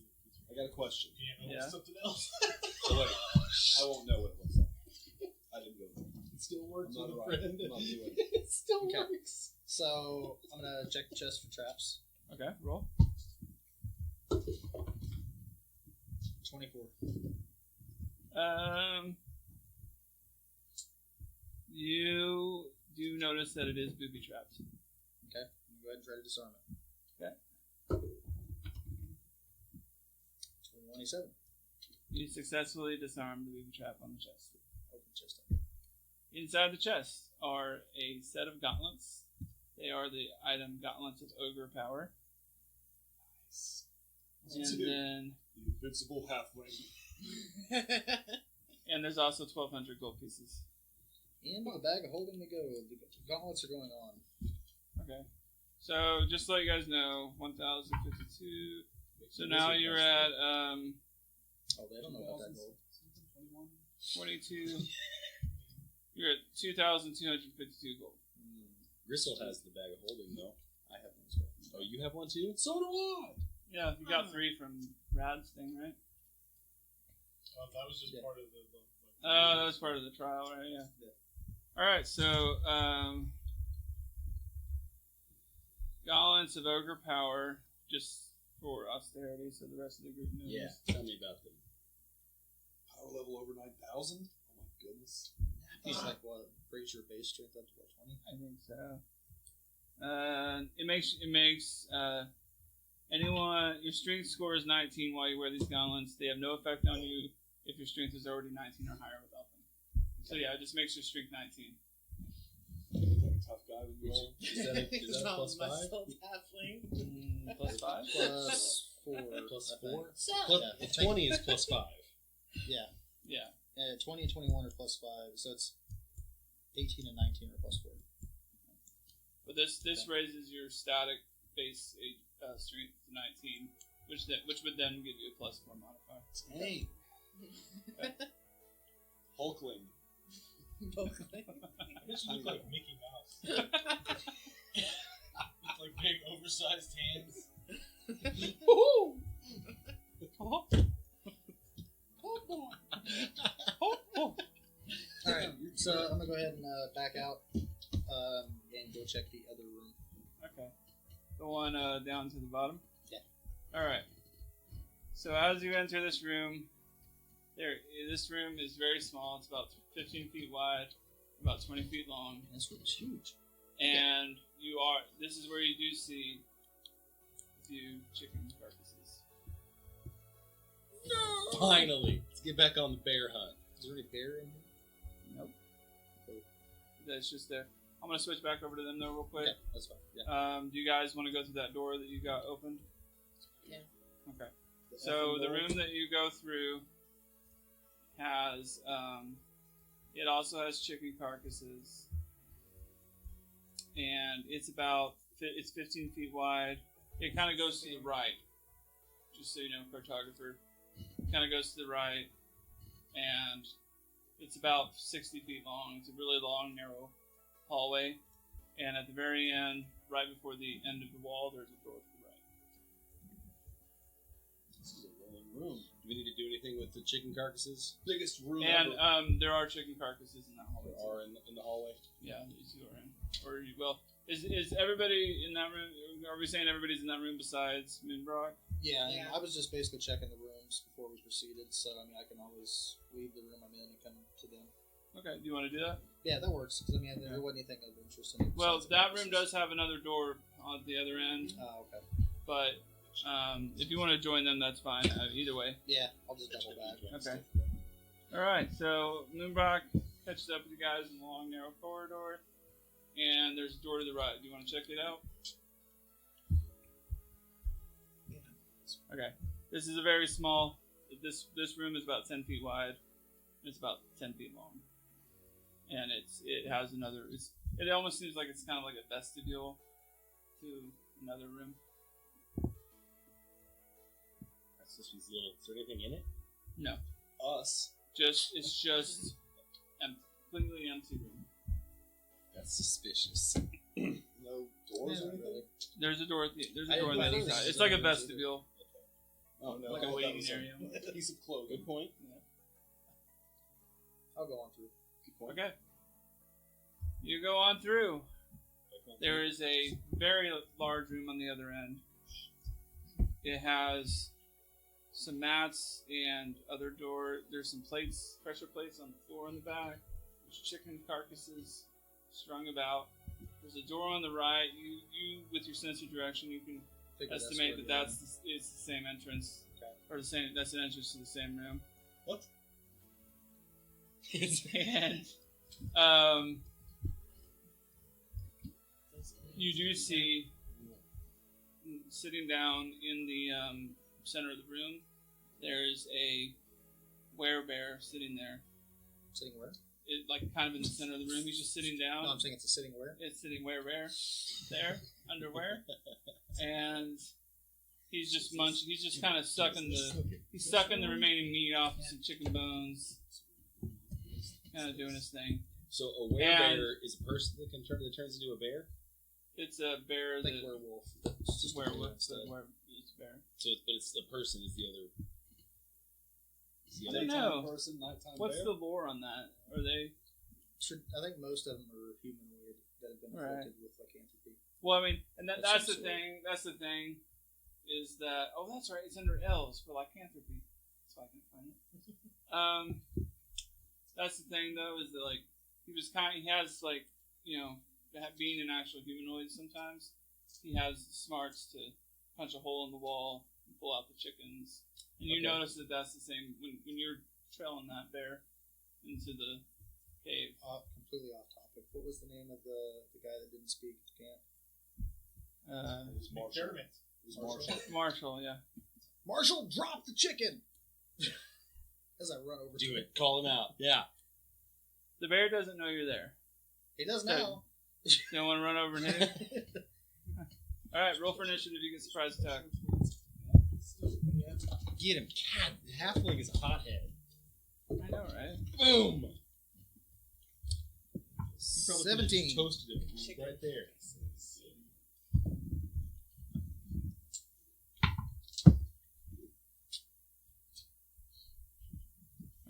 I got a question. Piano Yeah. or something else. Oh, wait. I won't know what it looks like. I didn't go there. It still I'm works not with a right. friend. I'm not doing it. It still Okay. works. So I'm gonna check the chest for traps. Okay, roll. 24. You do notice that it is booby trapped. Okay. I'm gonna go ahead and try to disarm it. Okay. 27. You successfully disarm the booby trap on the chest. Open chest. Inside the chest are a set of gauntlets. They are the item gauntlets of ogre power. Nice. And Dude. then The invincible halfling. and there's also 1,200 gold pieces. And a bag of holding to go. The gauntlets are going on. Okay. So just to let you guys know, 1,052. So now you're at Oh, they don't know about that gold. 22. You're at 2,252 gold. Gristle has the bag of holding, though. I have one as well. Oh, you have one too? So do I. Yeah, you got 3 from Rad's thing, right? That was just Yeah. part of the Oh, that was part of the trial, right? Yeah. Alright, so, gauntlets of ogre power, just for austerity, so the rest of the group knows. Yeah. Tell me about them. Power level over 9,000? Oh my goodness. He's like, what? Raise your base strength up to what, 20? I think so. It makes anyone, your strength score is 19 while you wear these gauntlets. They have no effect on you if your strength is already 19 or higher without them. So yeah, it just makes your strength 19. You look like a tough guy when you roll. Is that a plus 5? Muscle halfling. Plus 5? Plus 4. Plus I think. 4? So, Yeah, 20 is plus 5. Yeah. Yeah. 20 and 21 are plus 5, so it's 18 and 19 are plus 4. But this raises your static base strength to 19, which would then give you a plus 4 modifier. Hey. Hulkling. This look like Mickey Mouse. With like big oversized hands. Woohoo! Alright, so I'm going to go ahead and back out and go check the other room. Okay. The one down to the bottom? Yeah. Alright. So as you enter this room, this room is very small. It's about 15 feet wide, about 20 feet long. This room's huge. And this is where you do see a few chicken carcasses. Finally, let's get back on the bear hunt. Is there any bear in here? Nope. That's just there. I'm going to switch back over to them though real quick. Yeah, that's fine. Yeah. Do you guys want to go through that door that you got opened? Yeah. Okay. So the room that you go through has, it also has chicken carcasses, and it's 15 feet wide. It kind of goes to the right, just so you know, cartographer. Kind of goes to the right, and it's about 60 feet long. It's a really long, narrow hallway, and at the very end, right before the end of the wall, there's a door to the right. This is a rolling room. Do we need to do anything with the chicken carcasses? Biggest room And ever. there are chicken carcasses in that hallway. There are in the hallway. Yeah, you two are in. Is everybody in that room? Are we saying everybody's in that room besides Moonbrock? Yeah, Yeah. I was just basically checking the rooms before we proceeded, so I mean, I can always leave the room I'm in and come to them. Okay, do you want to do that? Yeah, that works, because I mean, there wasn't anything of interest in it. Well, besides the that room purposes. does have another door on the other end, Oh, okay. but if you want to join them, that's fine. Either way. Yeah, I'll just double back. Okay. All right, so Moonbrock catches up with you guys in the long, narrow corridor, and there's a door to the right. Do you want to check it out? Yeah. Okay. This is a very small. This room is about 10 feet wide. It's about 10 feet long, and it has another. It almost seems like it's kind of like a vestibule to another room. This one's little. Is there anything in it? No, Us. it's just completely empty room. That's suspicious. No doors or anything? There's a door. There's a I door on didn't the other think side. this It's was like a a room either. vestibule, Oh no. like I a thought waiting that was area. a piece of clothing. Good point. I'll go on through. Good point. Okay. You go on through. There is a very large room on the other end. It has some mats and other door. There's some plates, pressure plates on the floor in the back. There's chicken carcasses strung about. There's a door on the right. You with your sense of direction, you can Figure estimate where that we are. it's the same entrance, Okay. or the same. That's an entrance to the same room. What? And you do see sitting down in the center of the room. There's a werebear sitting there. Sitting where? Like kind of in the center of the room. He's just sitting down. No, I'm saying it's a sitting where? It's sitting werebear there, underwear, and he's just munching. He's just kind of sucking the remaining meat off of some chicken bones, kind of doing his thing. So a werebear is a person that turns into a bear. It's a bear Like that werewolf. it's just werewolf. It's a bear. So, but it's the person is the other. I don't know. Person, nighttime What's bear? the lore on that? Are they? I think most of them are humanoid that have been Right. afflicted with lycanthropy. Well, I mean, and Of that's some the sort. thing. That's the thing. Is that that's right? It's under L's for lycanthropy. That's why I can find it. That's the thing though. Is that like he has like being an actual humanoid sometimes he has the smarts to punch a hole in the wall and pull out the chickens. And you Okay. notice that that's the same when you're trailing that bear into the cave. Completely off topic. What was the name of the guy that didn't speak at the camp? It was Marshall. McDermott. It was Marshall. Marshall, yeah. Marshall, drop the chicken! As I run over Do to it. Call him out. Yeah. The bear doesn't know you're there. He does now. You don't want to run over and hit him? Alright, roll for initiative. You get surprise attack. Get him. God, halfling is a hothead. I know, right? Boom! You probably could've 17. just toasted him right there.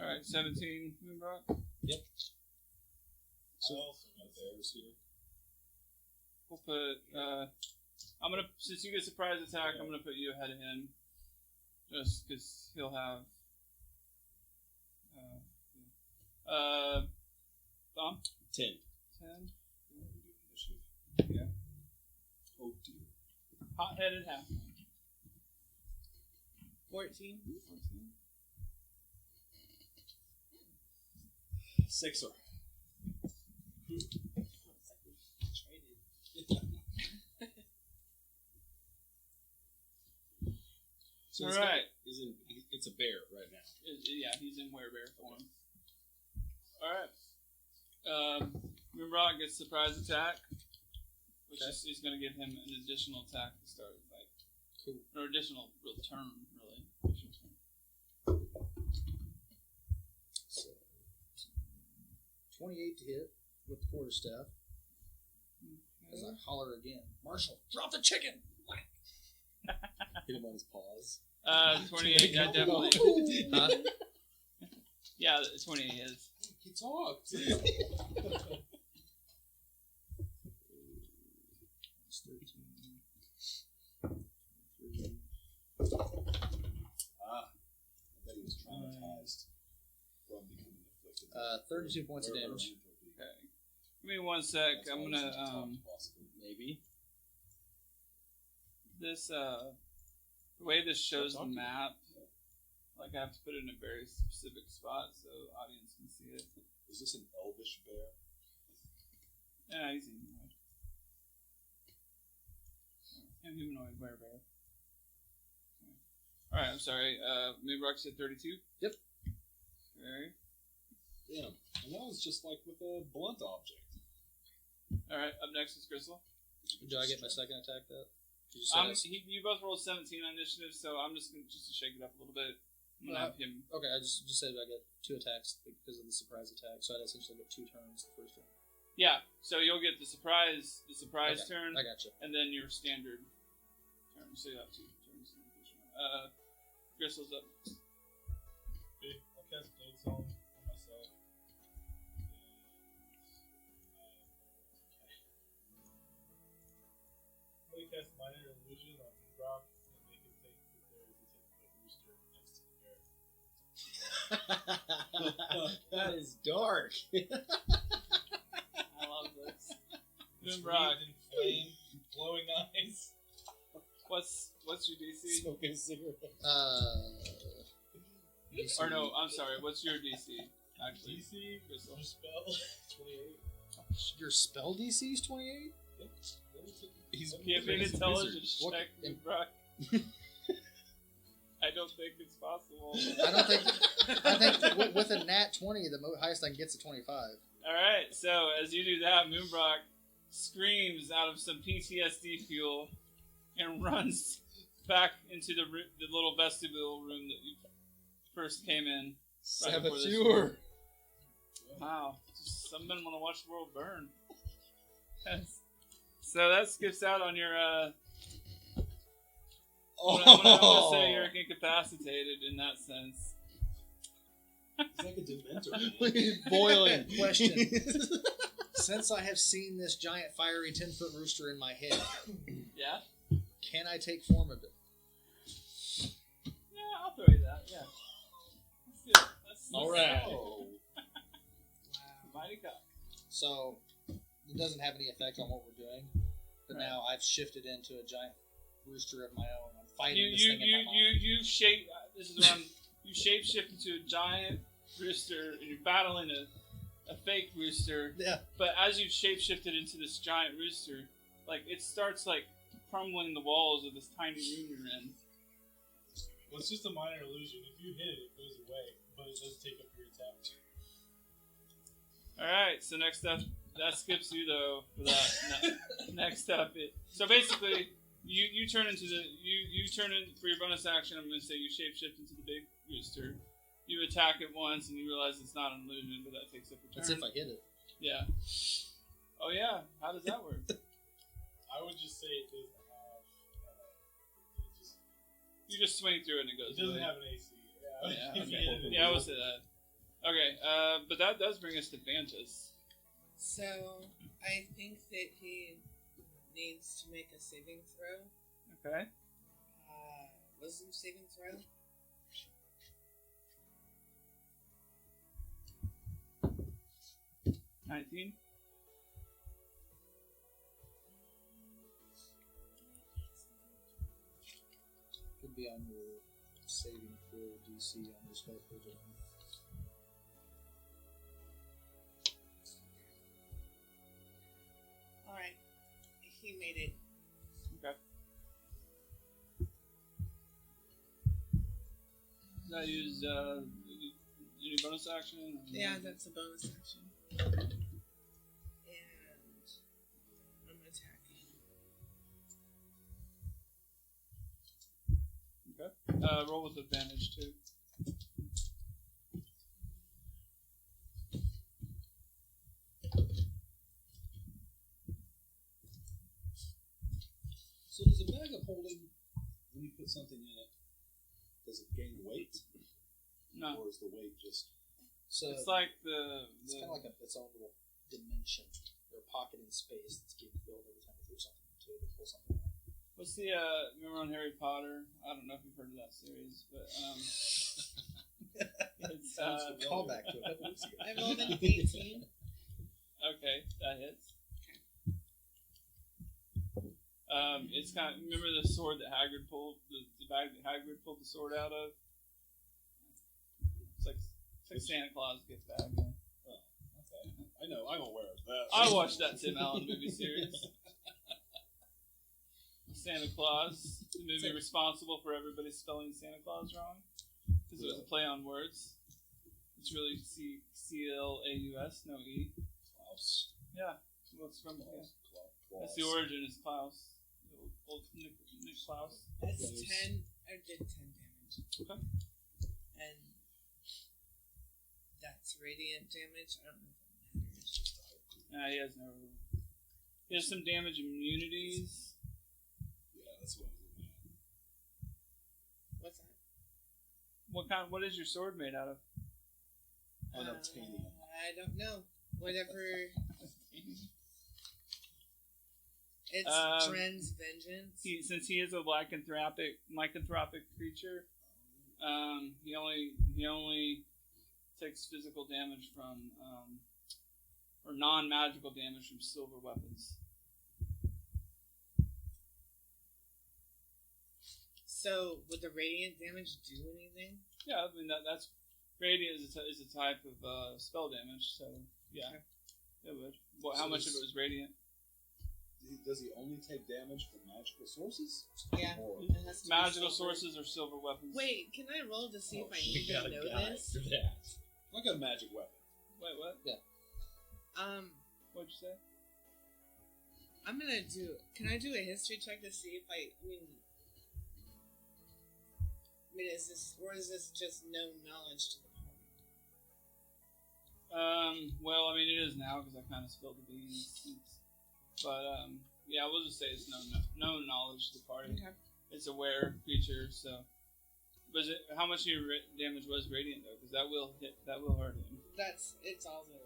Alright, 17. Moonrock. So, my bears here. We'll put, I'm gonna, since you get surprise attack, I'm gonna put you ahead of him. Just because he'll have, Tom? 10. 10. Yeah. Oh dear. Hot-headed half. 14. 14. 6er. So All this right. guy is in, it's a bear right now. Yeah, he's in werebear form. Alright. Moonrock gets surprise attack, which is he's going to give him an additional attack to start the fight. Cool. Or additional real turn, really. So, 28 to hit with the quarterstaff. As I holler again, Marshall, drop the chicken! Hit him on his paws. 28, yeah, definitely. Huh? Yeah, 28 is. He talked. It's 13. I bet he was traumatized from becoming afflicted. 32 points of damage. Okay. Give me one sec. I'm going to, Maybe. this, the way this shows the map, like I have to put it in a very specific spot so the audience can see it. Is this an elvish bear? Yeah, he's humanoid. And humanoid werebear. Alright, I'm sorry. Moonrock said 32? Yep. Okay. Damn. And that was just like with a blunt object. Alright, up next is Gristle. Do I get my second attack that? You You both rolled 17 on initiative, so I'm just to shake it up a little bit. I'm gonna have him. Okay, I just said I get 2 attacks because of the surprise attack, so I'd essentially get 2 turns the first round. Yeah, so you'll get the surprise Okay, turn, I got you. and then your standard turn. So you have 2 turns in the first round. Gristle's up. Okay, I'll cast Blade Song on myself. I'm going to cast Minor Illusion on Rock and make it think that there is a 10-foot rooster next to the bear. That is dark. I love this. It's Moonrock. wreathed in flame, glowing eyes. What's your DC? Smoking a cigarette. DC. Or no, I'm sorry. What's your DC? Actually, DC, Gristle. your spell, 28. Your spell DC is 28? Yep. He's Give me an he's a intelligence What- check, Moonrock. I don't think it's possible. I think with a nat 20, the highest I can get is a 25. Alright, so as you do that, Moonrock screams out of some PTSD fuel and runs back into the little vestibule room that you first came in. Right before this Saboteur. Wow, just some men want to watch the world burn. Yes. So that skips out on your, I'm gonna say you're incapacitated in that sense. He's like a dementor. He's boiling. Question. Since I have seen this giant fiery 10-foot rooster in my head, Yeah? can I take form of it? Yeah, I'll throw you that, yeah. Let's do it. All right. Oh. Mighty cock. So, it doesn't have any effect on what we're doing, but Right. now I've shifted into a giant rooster of my own. I'm fighting You this thing in my mind. this is what you shape shift into a giant rooster and you're battling a fake rooster. Yeah. But as you shape shifted into this giant rooster, like it starts like crumbling the walls of this tiny room you're in. Well, it's just a minor illusion. If you hit it, it goes away, but it does take up your attack. Alright, so next up that skips you though for that next up. So basically, you turn into you turn in for your bonus action. I'm going to say you shapeshift into the big rooster. You attack it once, and you realize it's not an illusion, but that takes up a turn. That's if I hit it. Yeah. Oh yeah. How does that work? I would just say it doesn't have. You just swing through it and it goes. It doesn't away. have an AC. Yeah. If you Okay. hit it, Yeah, I would say that. Okay. But that does bring us to Vantas. So I think that he needs to make a saving throw. Okay. Wisdom saving throw. $19. Could be on your saving throw DC on your spell page. Alright. He made it. Okay. Did I use any bonus action? Or Yeah, that's a bonus action. And I'm attacking. Okay. Roll with advantage too. So does a bag of holding, when you put something in it, does it gain weight? No. Or is the weight just... So It's like it's kind of like its own little dimension or pocket in space that's getting filled every time you throw something into it or pull something out. what's the remember on Harry Potter? I don't know if you've heard of that series, but it's Callback to a couple weeks ago. I rolled an 18. okay, that hits. It's kind of, remember the sword that Hagrid pulled, the bag that Hagrid pulled the sword out of? It's like Santa Claus gift bag. Yeah. Oh, okay. I know, I'm aware of that. I watched that Tim Allen movie series. Santa Claus, the movie responsible for everybody spelling Santa Claus wrong. Because it was a play on words. It's really C-L-A-U-S, no E. Klaus. Yeah. What's from Klaus. That's the origin, is Klaus. Old Nick Klaus. That's 10. I did 10 damage. Okay. And that's radiant damage. I don't know if that matters. Nah, he has no. He has some damage immunities. Yeah, that's what I was looking at. What's that? What is your sword made out of? Unobtainium. I don't know. Whatever. It's Dren's vengeance. Since he is a lycanthropic creature, he only takes physical damage from or non-magical damage from silver weapons. So, would the radiant damage do anything? Yeah, I mean that's radiant is a type of spell damage, so yeah, it would. Well, how So much of it was radiant? Does he only take damage from magical sources? Yeah. Or It has to be Magical silver. sources or silver weapons. Wait, can I roll to see if I We even got a know guy this? for that. like a magic weapon? Wait, what? What'd you say? I'm gonna do. Can I do a history check to see if I mean, is this just known knowledge to the party? Well, I mean, it is now because I kind of spilled the beans. But yeah, we'll just say it's known knowledge to the party. Okay. It's a rare creature, so. Was it how much of your damage was radiant though? Because that will hurt him. It's all the.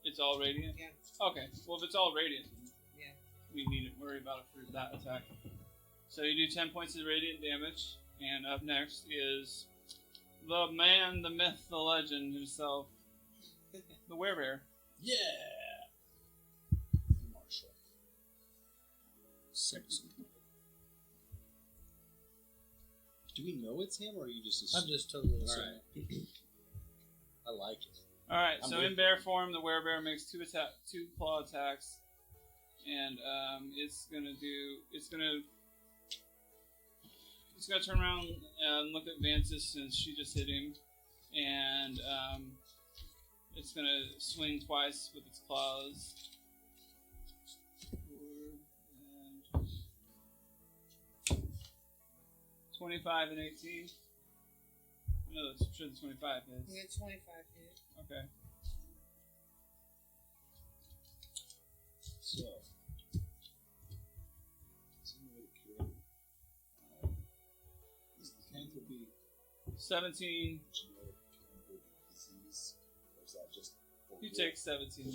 It's all radiant. Yeah. Okay. Well, if it's all radiant, then Yeah. we needn't worry about it for that attack. So you do 10 points of radiant damage, and up next is the man, the myth, the legend himself, the werebear. Yeah! Marshall. Simpson. Do we know it's him, or are you just I'm just totally All assuming. right. I like it. All right, I'm so with in bear form, the werebear makes two claw attacks, and it's gonna turn around and look at Vansis since she just hit him, and it's gonna swing twice with its claws, 25 and 18. No, I'm sure the 25 You is. get 25 hit. Okay. So, is the lycanthropy 17. genetic disease, or is that just? You take 17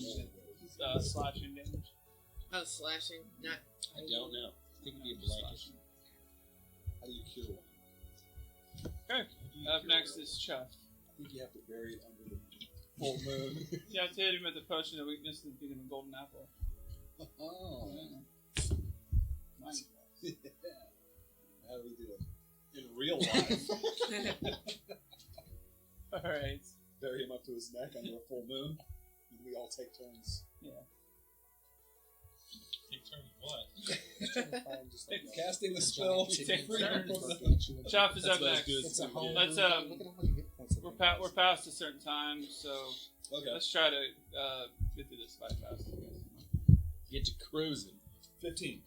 slashing damage. Oh, slashing. Not. I don't know. I think it'd be a blanket. How do you cure one? Okay. How do you Up cure next one? is Chuff. I think you have to bury it under the full moon. You have to hit him with a potion of weakness and feed him a golden apple. Oh, Nice. yeah. How do we do it? In real life, Alright. bury him up to his neck under a full moon, and we all take turns. Yeah. Take turns what? Casting the spell. You take freedom turns. from the- Chuff is That's up about as next. good as It's a we can whole. get. Let's, Look at how many hit points it We're past a certain time, so Okay. let's try to get through this fight fast. Get to cruising. 15.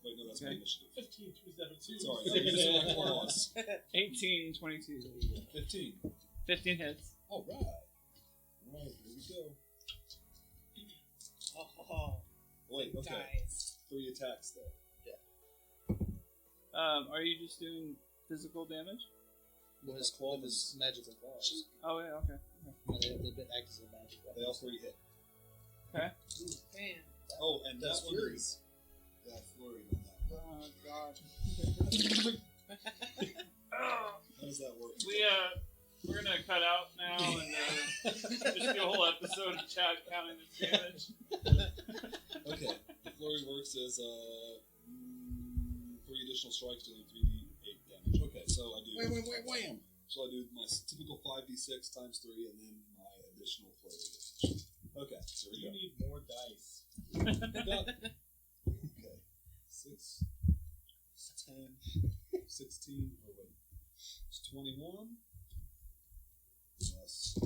Wait, no, that's my Okay. initiative. 15 through 17. Sorry, I'm using my claws. 18, 22. 15. 15 hits. All right. All right, here we go. Oh, Wait, okay. dies. 3 attacks though. Are you just doing physical damage? With his claw, with his magical claws. Oh, yeah, okay. They've been act as a magic weapon. They all 3 hit. Okay. Man. Oh, and That's that one fury. is. Yeah, I flurried on that. Oh, God. How does that work? We're gonna cut out now and just do a whole episode of Chad counting the damage. Okay. The flurry works as 3 additional strikes doing 3d8 damage. Okay, so I do. Wham! So I do my typical 5d6 times 3 and then my additional flurry damage. Okay, so here You we need more dice. go. Got it. Okay. 6, 10, 16. Oh, wait. It's 21. Plus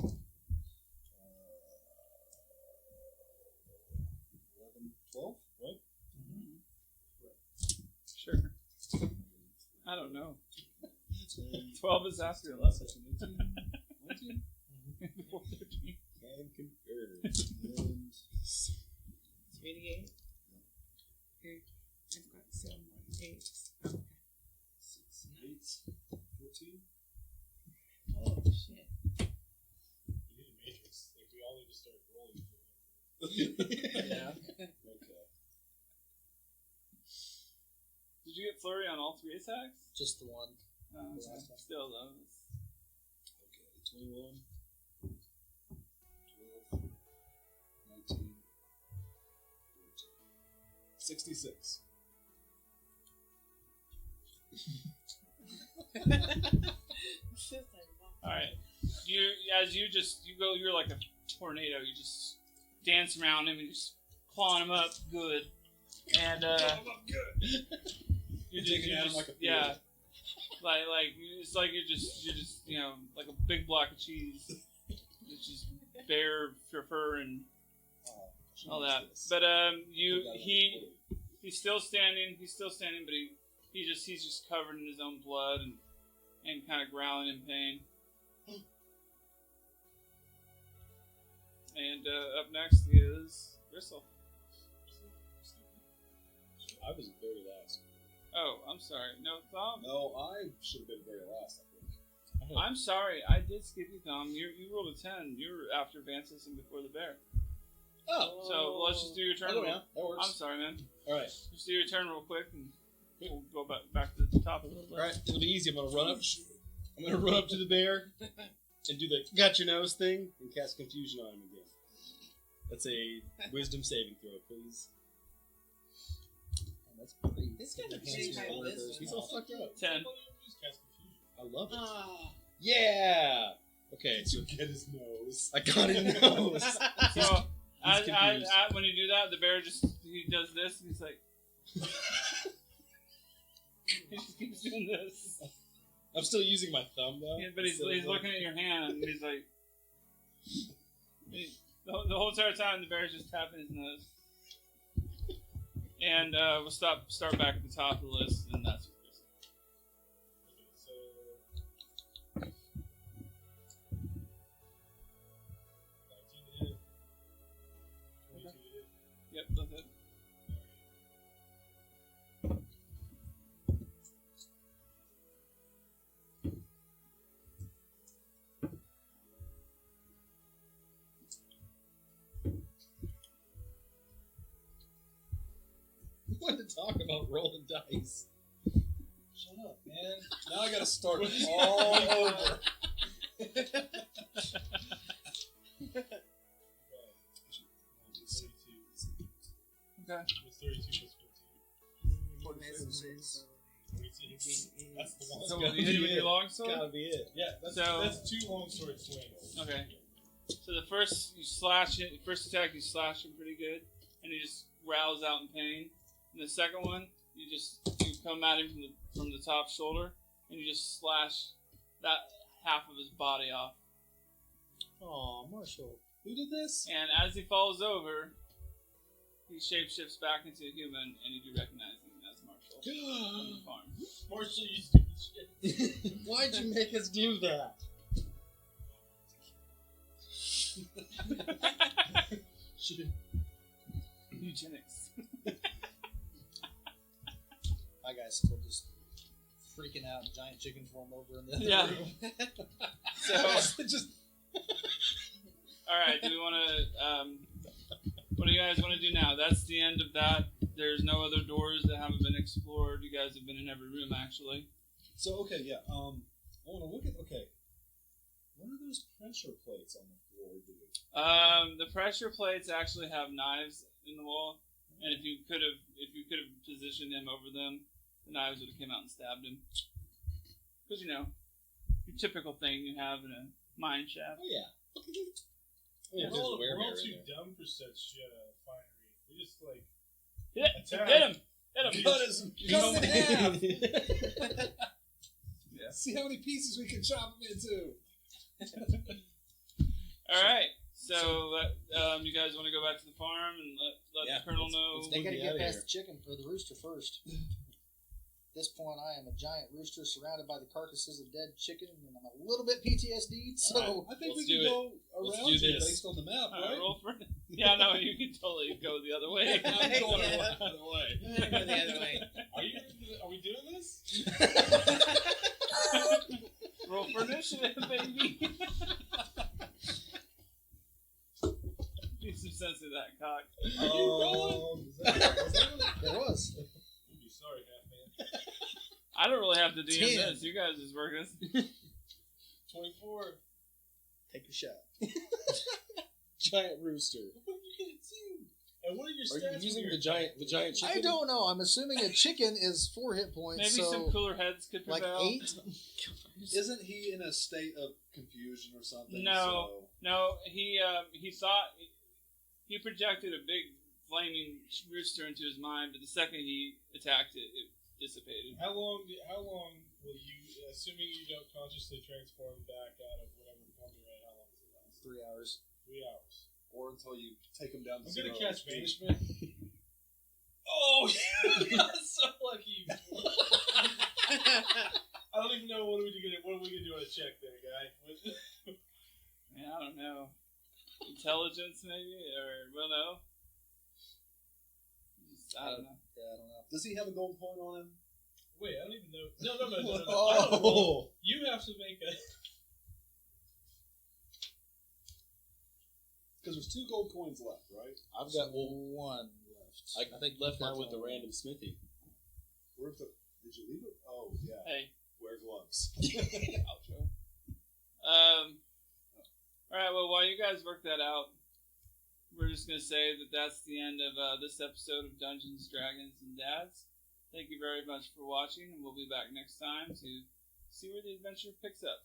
11, 12, right? Sure. I don't know. 10, 12 is after 11. 19, Before 13. Can concur. and 3d8. Here. I've got 7, 8. 6, 8, 14. Oh, shit. You need a matrix. Like, we all need to start rolling for it. Yeah. Okay. Did you get flurry on all 3 attacks? Just the one. Okay. Still, though. Okay, 21, 12, 19, 14, 66. It's just like, wow. Alright. You're like a tornado. You just dance around him and just clawing him up good. And, you're Taking at him like a yeah. Like, it's like you're just, like a big block of cheese. It's just bare fur and all that. But, he's still standing, but he's just covered in his own blood and kind of growling in pain. And up next is Gristle. I was very last. Oh, I'm sorry. No, Thom. No, I should have been very last, I think. I'm sorry. I did skip you, Thom. You rolled a 10. You're after Vansis and before the bear. Oh. So let's just do your turn. I'll go now. That works. I'm sorry, man. All right. Just do your turn real quick, and we'll go back to the top of the list. All right. It'll be easy. I'm gonna run up. I'm gonna run up to the bear and do the got your nose thing and cast confusion on him again. That's a wisdom saving throw, please. That's pretty. This guy's a enhances pretty high your wisdom. wisdom. He's all fucked up. 10. Just cast confusion. I love it. Ah. Yeah. Okay. So Get his nose. I got his nose. So He's confused. when you do that, the bear he does this, and he's like, he just keeps doing this. I'm still using my thumb though. Yeah, but he's looking at your hand, and he's like, the whole entire time the bear's just tapping his nose. And we'll start back at the top of the list, and that's what Yep, that's it. We wanted to talk about rolling dice. Shut up, man. Now I gotta start all over. Okay. It's 32 plus 14. 42. That's the one. So you hit it with your longsword? Gotta be it. Yeah, that's two longsword swings. Okay. So the first you slash it, first attack you slash him pretty good, and he just growls out in pain. And the second one, you come at him from the top shoulder, and you just slash that half of his body off. Aw, Marshall. Who did this? And as he falls over, he shapeshifts back into a human, and you do recognize him as Marshall from the farm. Marshall, you stupid shit. Why'd you make us do that? Eugenics. My guy's still just freaking out. Giant chicken form over in the other Yeah. room. So, Just all right. Do we want to? What do you guys want to do now? That's the end of that. There's no other doors that haven't been explored. You guys have been in every room, actually. So, okay, yeah. I want to look at. Okay. What are those pressure plates on the floor doing? The pressure plates actually have knives in the wall, and if you could have positioned him over them, the knives would have came out and stabbed him. Because your typical thing you have in a mine shaft. oh yeah. We're There's all, a werebear we're all in too there. dumb for such finery. We just like Hit attack. him! Hit him! Cut him in half. Yeah. See how many pieces we can chop him into. All right. So, you guys want to go back to the farm and let Yeah, the colonel let's- know? let's They gotta Get get outta past here. the chicken for the rooster first. At this point, I am a giant rooster surrounded by the carcasses of dead chicken, and I'm a little bit PTSD'd, so... I think Let's we do can it. go Let's around do you this. based on the map, All right, right? roll for it. Yeah, no, you can totally go the other way. I'm going Yeah. the other way. I'm gonna go the other way. Are we doing this? Roll for initiative, baby. Need some sense of that cock. There was. You'd be sorry, Half-Man. I don't really have to DM 10. this. You guys just work this. 24. Take a shot. Giant rooster. What are you gonna do? And what are your Are stats? you using when the you're giant chicken? I don't know. I'm assuming a chicken is 4 hit points, Maybe so... some cooler heads could like prevail. 8? Isn't he in a state of confusion or something? No. No, he thought he projected a big flaming rooster into his mind, but the second he attacked it, it dissipated. How long will you, assuming you don't consciously transform back out of whatever form you're in, how long does it last? 3 hours. 3 hours. Or until you take him down to I'm zero. gonna catch banishment. Oh, you got so lucky. I don't even know what are we gonna do on a check there, guy. Man, I don't know. Intelligence, maybe? Or, well, no. I don't know. Yeah, I don't know. Does he have a gold point on him? Wait, I don't even know. No. I don't Oh. roll. You have to make a. Because there's 2 gold coins left, right? I've got 1 left. I think left mine with the random smithy. Where's the? Did you leave it? Oh yeah. Hey, Wear gloves. outro. Alright, well, while you guys work that out, we're just going to say that that's the end of this episode of Dungeons, Dragons, and Dads. Thank you very much for watching, and we'll be back next time to see where the adventure picks up.